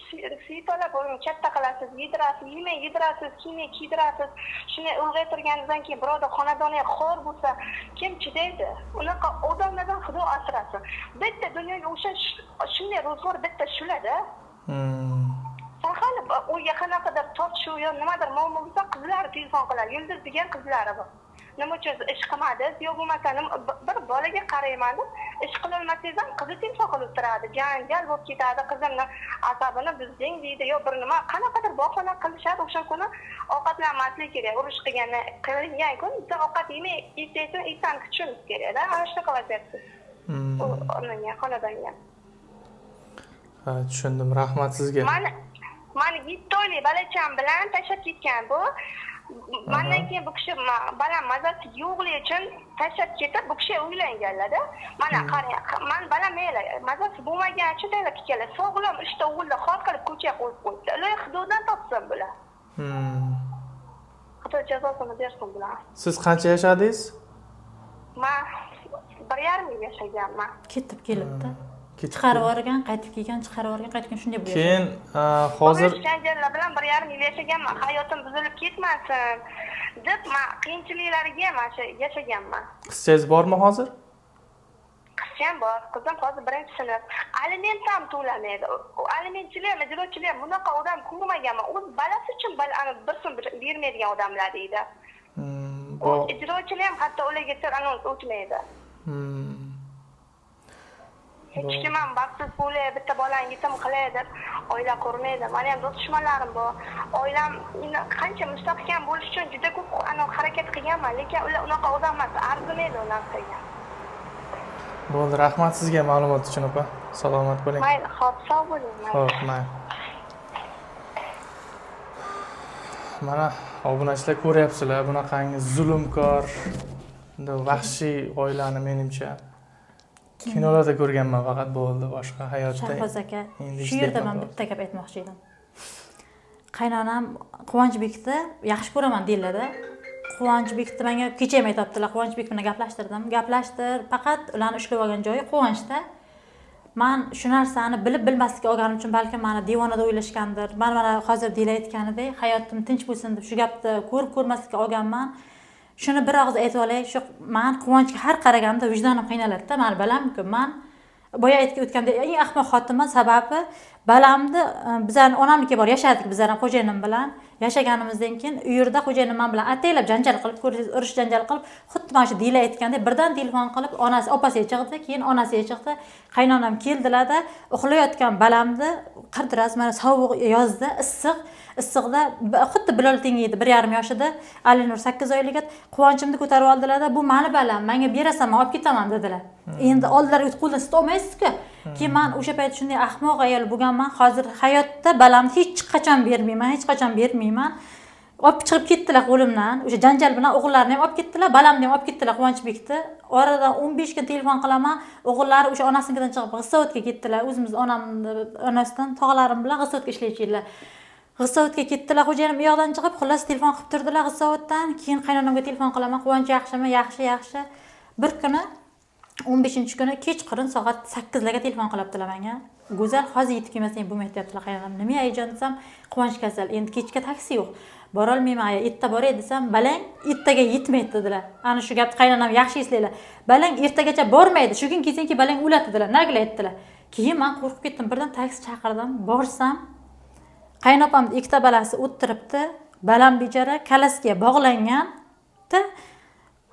siypalab katta qilasiz, yedirasiz, yemay yedirasiz, kiymay kiydirasiz. Shuni ulg'aytirganingizdan keyin birodar xonadoni xor bo'lsa, kim chidaydi? Unaqa odamlardan Xudo asrasin. Bitta dunyoga o'sha shunday ro'zg'or bitta shularda. Sahali u qanaqadir tortishuv yo nimadir muammo bo'lsa, qizlar telefon qiladi. Yulduz degan qizlari bor. Nima uchun ish qilmadi? Yo bo'lmasa bir bolaga qarayman deb ish qilolmasangiz ham qizi telefon qilib turadi. Janjal bo'lib ketadi, qizimni asabini buzding deydi, yo bir nima qanaqadir bahona qilishadi. O'sha kuni ovqatlanmaslik kerak. Urush qilingan kun bitta ovqat yemay, inson kutishimiz kerak-da. Ana shunaqa vaziyatda. O'rnagan xonadonga. Ha, tushundim. Rahmat sizga. Mani 7 oylik balacham bilan tashlab ketgan bu. Mendan keyin bu kishi balam mazasi yo'qligi uchun tashlab ketib, bu kishi uylanganlar-da. Mana qarang, men balam mayli, mazasi bo'lmagan uchun tashlab ketganlar. Sog'lom 3 ta o'g'ilni xor qilib ko'chaga qo'yib qo'ydi. Ular Xudodan topsin bular. Xudo jazosini bersin bular. Siz qancha yashadingiz? Men 1,5 yil yashaganman. Ketib kelibdi. Chiqarib yuborgan, qaytib kelgan, chiqarib yuborgan, qaytib kelgan shunday bo'ldi. Keyin hozir janjallar bilan 1,5 yil yashaganman, hayotim buzilib ketmasin deb men qiyinchiliklarga yashaganman. Qizchangiz bormi hozir? Qizcham bor, qizim hozir 1-sinf. Aliment ham to'lamaydi. Alimentchilar, ijrochilar bunaqa odam ko'rmaganman. O'z balasi uchun bir so'm bermaydigan odamlar deydi. Ijrochilar ham hatto ularga anons o'tmaydi. Hech kim ham baxtsiz bo'lay, bitta bolani yetim qilay deb oila qurmaydi. Meni ham do'st dushmanlarim bor. Oilam qancha mustahkam bo'lish uchun juda ko'p harakat qilganman, lekin ular unaqa odam emas, arzimaydi u narsaga. Bo'ldi, rahmat sizga ma'lumot uchun opa. Salomat bo'ling. Mayli, xo'p, sog' bo'ling. Xo'p, mayli. Mana obunachilar ko'ryapsizlar, bunaqangi zulmkor, vahshiy oilani menimcha kinolarda ko'rganman faqat, bo'ldi, boshqa hayotda. Shahboz aka, shu yerda men bitta gap aytmoqchi edim. Qaynonam Quvonchbekni yaxshi ko'raman deyiladi. Quvonchbekni menga kecha ham aytibdilar, Quvonchbek bilan gaplashtirdim. Faqat ularni ushlab olgan joyi Quvonchda. Men shu narsani bilib bilmaslikka olganim uchun balki meni devonada o'ylashgandir. Mana hozir deylayotganidek, hayotim tinch bo'lsin deb shu gapni ko'rib ko'rmaslikka olganman. Shuni bir og'iz aytib olay, shu men Quvonchga har qaraganimda vijdonim qiynaladi-da, meni balamku. Men boya aytib o'tgandek eng ahmoq xotinman, sababi balamni bizlarning onamniki bor, yashadik bizlar ham xo'jayinim bilan. Yashaganimizdan keyin u yerda xo'jayinim men bilan ataylab janjal qilib, ko'rsangiz urush janjal qilib, xuddi mana shu deyla aytgandek birdan telefon qilib onasi, opasiga chiqdi, keyin onasiga chiqdi. Qaynonam keldilar-da, uxlayotgan balamni qirdiras, mana sovuq yozda, issiqda xuddi Bilol tengiydi, 1,5 yoshida, Alinur 8 oylik edi. Quvonchimni ko'tarib oldilar-da, bu meni balam, menga berasan, men olib ketaman dedilar. Endi oldilariga qo'ldan sit olmaysiz-ku. Keyin men o'sha payt shunday ahmoq ayol bo'lganman. Hozir hayotda balamni hech qachon bermayman. Olib chiqib ketdilar qo'limdan. O'sha janjal bilan o'g'illarini ham olib ketdilar, balamni ham olib ketdilar Quvonchbekni. Oradan 15 kun telefon qilaman. O'g'illari o'sha onasinikidan chiqib G'issavodga ketdilar. O'zimiz onasidan tog'alarim bilan G'issavodga ishlaychilar. G'issavodga ketdilar, xo'jayinim u yoqdan chiqib, xullas telefon qilib turdilar G'issavoddan. Keyin qaynonamga telefon qilaman, Quvonch yaxshimi? Yaxshi. Bir kuni 15-kuni kechqurun soat 8larga telefon qilibdilar menga. Go'zal, hozir yetib kelmasang bo'lmaydi deyaptilar qaynonam. Nima ayijon desam, quvonch kasal. Endi kechga taksi yo'q. Bora olmayman aya, erta boray desam, balang ertaga yetmaydi dedilar. Ana shu gapni qaynonam yaxshi eslanglar. Balang ertagacha bormaydi. Shu kun kelsangki balang o'ladi dedilar. Nagla aytdilar. Keyin men qo'rqib ketdim. Birdan taksi chaqirdim. Borsam, qaynopamning ikkita balasi o'tiribdi. Balam bechora kalasiga bog'langan.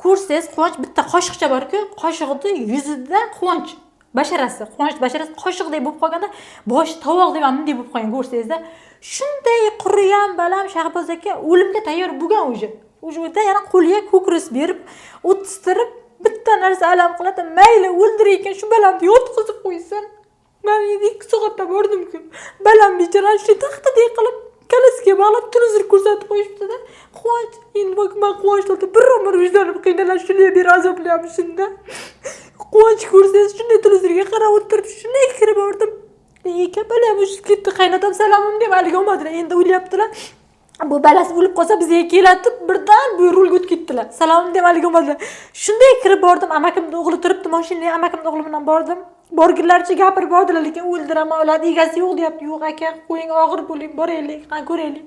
Ko'rsangiz quvonch bitta qoshiqcha bor-ku, qoshiqni yuzida quvonch basharasi, quvonch basharasi qoshiqdek bo'lib qolganda, boshi tovoqdek bunday bo'lib qolgan ko'rsangizda. Shunday qurigan balam Shahboz aka o'limga tayyor bo'lgan o'zi. O'sha yana qo'liga ko'kris berib, o'ttirib bitta narsa alam qiladi, mayli o'ldiray ekan shu balamni yotqizib qo'ysin. Men 2 soatda bordim-ku. Balam bechora shu taxtadek qilib kalasiga bog'lab televizor ko'rsatib qo'yishdi-da. Quvonch, endi bak men quvonchda bir umr vijdonim qiynalib shunday bir azoblayapman shunda. Quvonch ko'rsangiz shunday televizorga qarab o'tirib, shunday kirib bordim. Lekin balam o'sha ketdi, qaynotam salomim deb haliga olmadilar. Endi o'ylayaptilar, bu balasi o'lib qolsa bizga keladi, birdan bu rulga o'tib ketdilar. Salomim deb haliga olmadilar. Shunday kirib bordim, amakimning o'g'li turibdi, mashinada amakimning o'g'li bilan bordim. Borgillarcha gapirib bordilar, lekin o'ldiraman, ular egasi yo'q deyapti. Yo'q aka, qo'ying og'ir bo'ling, boraylik, qani ko'raylik.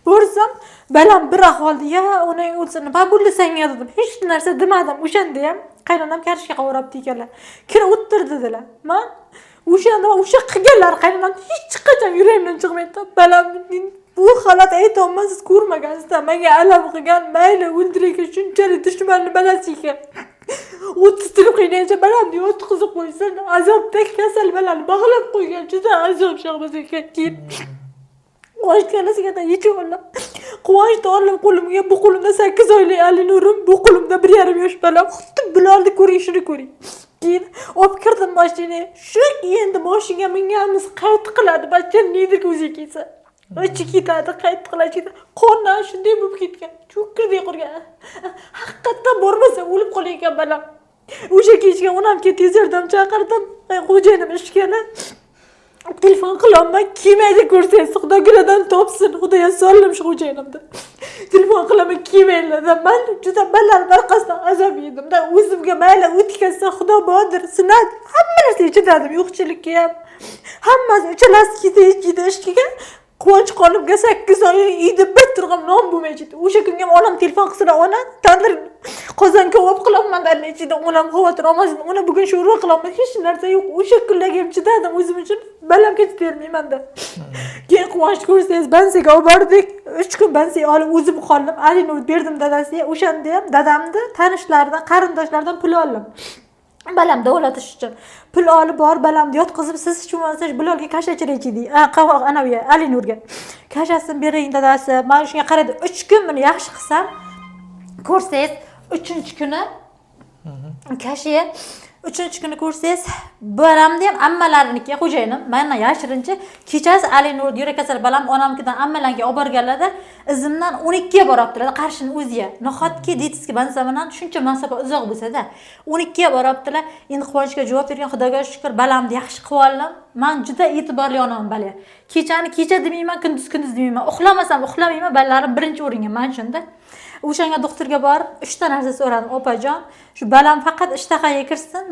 Borsam, balam bir ahvolda, ya onang o'lsin, nima bo'ldi senga dedim. Hech narsa demadim. O'shanda ham qaynonam karishga qavorabdi ekanlar. Kira o'ttirdi dedilar. Men o'shanda o'sha qilganlar qaynonam hech qachon yuragimdan chiqmaydi. Balam bu holat ayta olmaysiz, ko'rmagansiz. Menga alam qilgan, mayli o'ldirayga shunchalik dushmanni balasi ekan. O'ttirib qiynaycha balamni yotqizib qo'ysin, azobda kasal balani bog'lab qo'ygan, juda azob Shahboz aka. Keyin quvonch kalasiga yechib oldim. Quvonchni olib qo'limga, bu qo'limda 8 oylik Ali Nurim, bu qo'limda 1,5 yosh balam. Xuddi bularni ko'ring, shuni ko'ring. Keyin olib kirdim mashinaga. Shu endi mashinaga minganimiz qayt qiladi, bachcha nedir o'ziga kelsa. Ichi ketadi, qayt qiladi. Qondan shunday bo'lib ketgan. Cho'kkirdek qurgan. Haqiqatdan bormasa o'lib qolayotgan balam. O'sha kechga onamga tez yordam chaqirdim. Xo'jayinim ishgani. Telefon qilaman, kelmaydi ko'rsangiz, Xudodan topsin. Xudoga soldim shu xo'jayinimni. Telefon qilaman, kelmaydi. Men juda ballar orqasidan azob yedim-da. O'zimga mayli o'tkazsa Xudo bodir, sinat. Hamma narsa chidadim, yo'qchilikka ham. Hammasi uchalasi ketdi ishga. Quvonch qonimga 8 oy uyda bir turg'im non bo'lmaydi. O'sha kunga ham onam telefon qilsa, ona tandir qozon ko'p qilaman da ichida onam xavotir olmasin. Ona bugun sho'rva qilaman, hech narsa yo'q. O'sha kunlarga ham chidadim o'zim uchun. Balamga chidayolmayman-da. Keyin quvonch ko'rsangiz, bansiga olib bordik. 3 kun bansiga olib o'zim qoldim. Alini berdim dadasiga. O'shanda ham dadamni tanishlaridan, qarindoshlardan pul oldim. Balam davlatish uchun pul olib bor, balamni yotqizib, siz tushunmasiz, bularga kasha chiraychidi. Qavoq anaviya Ali Nurga. Kashasini bering dadasi. Men shunga qaradi, 3 kun buni yaxshi qilsam, ko'rsangiz, 3-kuni kashiya 3-kuni ko'rsangiz, balamni ham ammalariniki, xo'jayinim, mendan yashirincha kechasi Ali Nur yurak kasal balam onamnikidan ammalarga olib borganlarda izimdan 12 ga boribdilar, qarshini o'ziga. Nahotki deytizki, bansaman shuncha masofa uzoq bo'lsa-da, 12 ga boribdilar. Endi quvonchga javob bergan, Xudoga shukr, balamni yaxshi qilib oldim. Men juda e'tiborli onaman bala. Kechani kecha demayman, kunduz demayman. Uxlamasam uxlamayman, balalarim birinchi o'ringa men shunda. O'shanga doktorga borib 3 ta narsa so'radim. Opajon, shu balam faqat ishtahaga kirsin,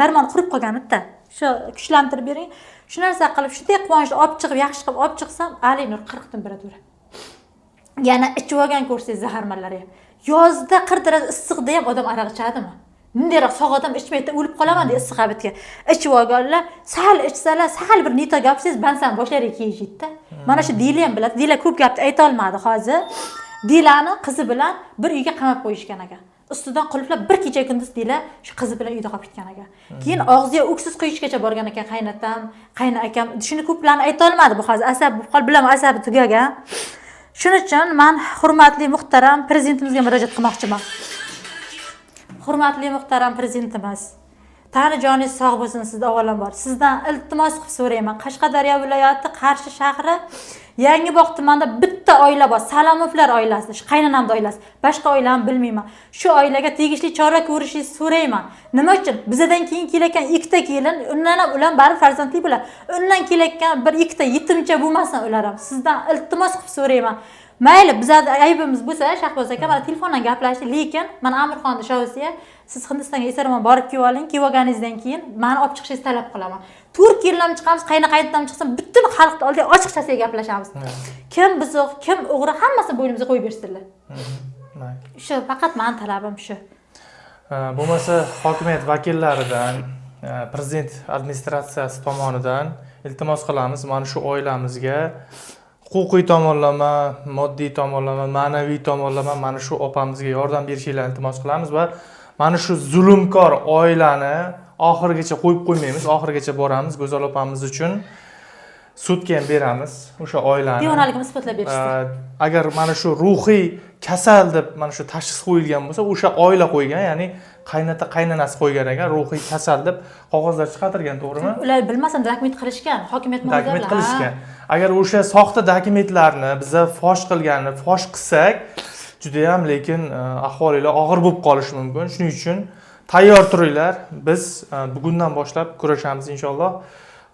darmon qurib qolgan-da. Shu kuchlantirib bering. Shu narsa qilib, shunday quvonchni olib chiqib, yaxshi qilib olib chiqsam, Ali Nur 40 temperatura. Yana ichib olgan ko'rsangiz zaharmanlar ham. Yozda 40 darajada issiqda ham odam aroq ichadimi? Mundayroq sog' odam ichmaydi, o'lib qolaman deb issiq habitga. Ichib olganlar, sal ichsalar, sal bir nito gapsiz bansan boshlari kiyishdi-da. Mana shu Dila ham biladi. Dila ko'p gapni ayta olmadi hozir. Dilani qizi bilan bir uyga qamab qo'yishgan ekan. Ustidan qulflab bir kecha kunduz Dila shu qizi bilan uyda qolib ketgan ekan. Keyin og'ziga o'ksiz quyishgacha borgan ekan qaynatam, qayna akam. Shuni ko'plarni ayta olmadi bu hozir. Asab bo'lib qol bilan asabi tugagan. Shuning uchun men hurmatli muhtaram prezidentimizga murojaat qilmoqchiman. Hurmatli muhtaram prezidentimiz, tani joningiz sog' bo'lsin, sizda avvalambor. Sizdan iltimos qilib so'rayman. Qashqadaryo viloyati Qarshi shahri Yangibog' tumanida bitta oila bor. Salomovlar oilasi, shu qaynonamning oilasi. Boshqa oilani bilmayman. Shu oilaga tegishli chora ko'rishingizni so'rayman. Nima uchun? Bizdan keyin kelayotgan ikkita kelin, undan ham ular bari farzandli bo'ladi. Undan kelayotgan bir ikkita yetimcha bo'lmasin ular ham. Sizdan iltimos qilib so'rayman. mayli bizada aybimiz bo'lsa Shahboz aka mana telefondan gaplashdik, lekin mana Amirxonni shovsiya siz Hindistonga esarman borib kelib oling, kelib olganingizdan keyin meni olib chiqishingizni talab qilaman. Turk yillam chiqamiz, qaynatam chiqsin, butun xalqni oldida ochiqchasiga gaplashamiz. Kim buzuq, kim o'g'ri hammasini bo'ynimizga qo'yib bersinlar. Shu faqat meni talabim shu. Bo'lmasa hokimiyat vakillaridan, prezident administratsiyasi tomonidan iltimos qilamiz, mana shu oilamizga huquqiy tomonlama, moddiy tomonlama, ma'naviy tomonlama mana shu opamizga yordam berishingizni iltimos qilamiz va mana shu zulmkor oilani oxirigacha qo'yib qo'ymaymiz, oxirigacha boramiz. Go'zal opamiz uchun sudga ham beramiz o'sha oilani. Devonaligini isbotlab berishdi. Agar mana shu ruhiy kasal deb mana shu tashxis qo'yilgan bo'lsa, o'sha oila qo'ygan, ya'ni qaynota qaynonasi qo'ygan ekan, ruhiy kasal deb qog'ozlar chiqartirgan, to'g'rimi? Ular bilmasam dokument qilishgan, hokimiyat dokument qilishgan. Agar o'sha soxta dokumentlarni biza fosh qilganini fosh qilsak, juda ham lekin ahvolinglar og'ir bo'lib qolishi mumkin. Shuning uchun tayyor turinglar. Biz bugundan boshlab kurashamiz inshaalloh.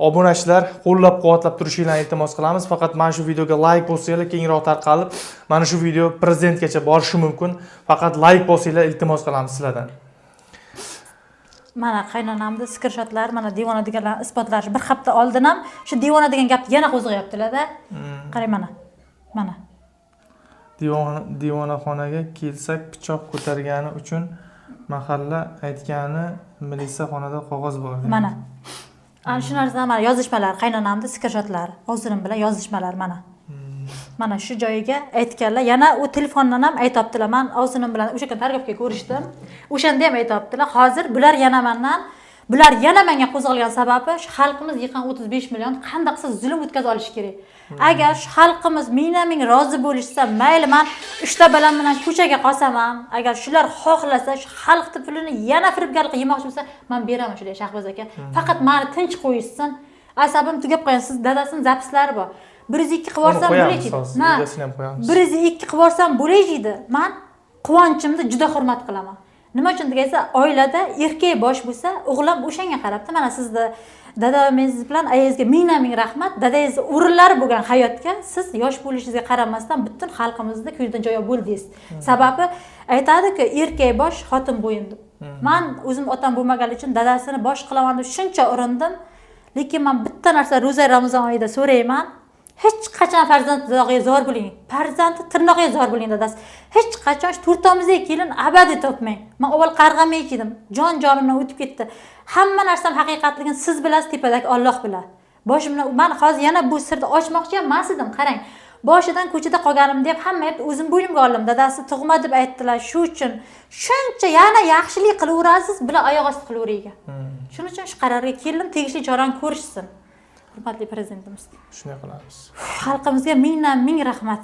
Obunachilar qo'llab-quvvatlab turishingizni iltimos qilamiz. Faqat mana shu videoga like bosinglar, kengroq tarqalib, mana shu video prezidentgacha borishi mumkin. Faqat like bosinglar, iltimos qilamiz sizlardan. Mana qaynonamni screenshotlar, mana devona deganlarni isbotlash. Bir hafta oldin ham shu devona degan gapni yana qo'zg'ayaptilar-da. Qarang mana. Mana. Devonaxonaga kelsak, pichoq ko'targani uchun mahalla aytgani militsiyaxonada qog'oz bor. Mana. Ana shu narsadan mana yozishmalar, qaynonamni screenshotlar, o'zining bilan yozishmalar mana. Mana shu joyiga aytganlar, yana u telefondan ham aytibdilar. Men o'zining bilan o'sha kun targ'ibga ko'rishdim. O'shanda ham aytibdilar. Hozir bular yana menga qo'zg'algan sababi shu xalqimiz yig'an 35 million qanday qilsa zulm o'tkazib olish kerak. Agar shu xalqimiz ming rozi bo'lishsa, mayli men 3 ta balam bilan ko'chaga qolsam ham, agar shular xohlasa shu xalqning pulini yana firibgarlik yemoqchi bo'lsa, men beraman shunday Shahboz aka. Faqat meni tinch qo'yishsin. Asabim tugab qo'yasiz, dadasining zapislari bor. 102 qilib borsam bo'lajidi. 102 qilib borsam bo'lajidi. Men quvonchimni juda hurmat qilaman. Nima uchun deganda, oilada erkak bosh bo'lsa, o'g'lim o'shanga qarabdi. Mana sizni dadangiz bilan ayangizga ming rahmat. Dadangiz o'rinlari bo'lgan hayotga siz yosh bo'lishingizga qaramasdan butun xalqimizda kuydan joy bo'ldingiz. Sababi aytadi-ku, erkak bosh, xotin bo'yin deb. Men o'zim otam bo'lmagani uchun dadasini bosh qilaman deb shuncha urindim. Lekin men bitta narsa ro'za Ramazon oyida so'rayman. Hech qachon farzandga zor bo'ling. Farzandni tirnog'iga zor bo'ling dadasi. Hech qachon to'rtamizga kelin abadiy topmang. Men avval qarg'amay edim. Jonimdan o'tib ketdi. Hamma narsam haqiqatligini siz bilasiz, tepadagi Alloh bilan. Boshimdan men hozir yana bu sirni ochmoqchi emas edim. Qarang. Boshidan ko'chada qolganimda ham hamma o'zim bo'ynimga oldim. Dadasi tug'ma deb aytdilar. Shu uchun shuncha yana yaxshilik qilaverasiz, bilan oyoq osti qilaverayga. Shuning uchun shu qarorga keldim, tegishli chorani ko'rishsin. Hurmatli prezidentimiz. Shunday qilamiz. Xalqimizga ming rahmat.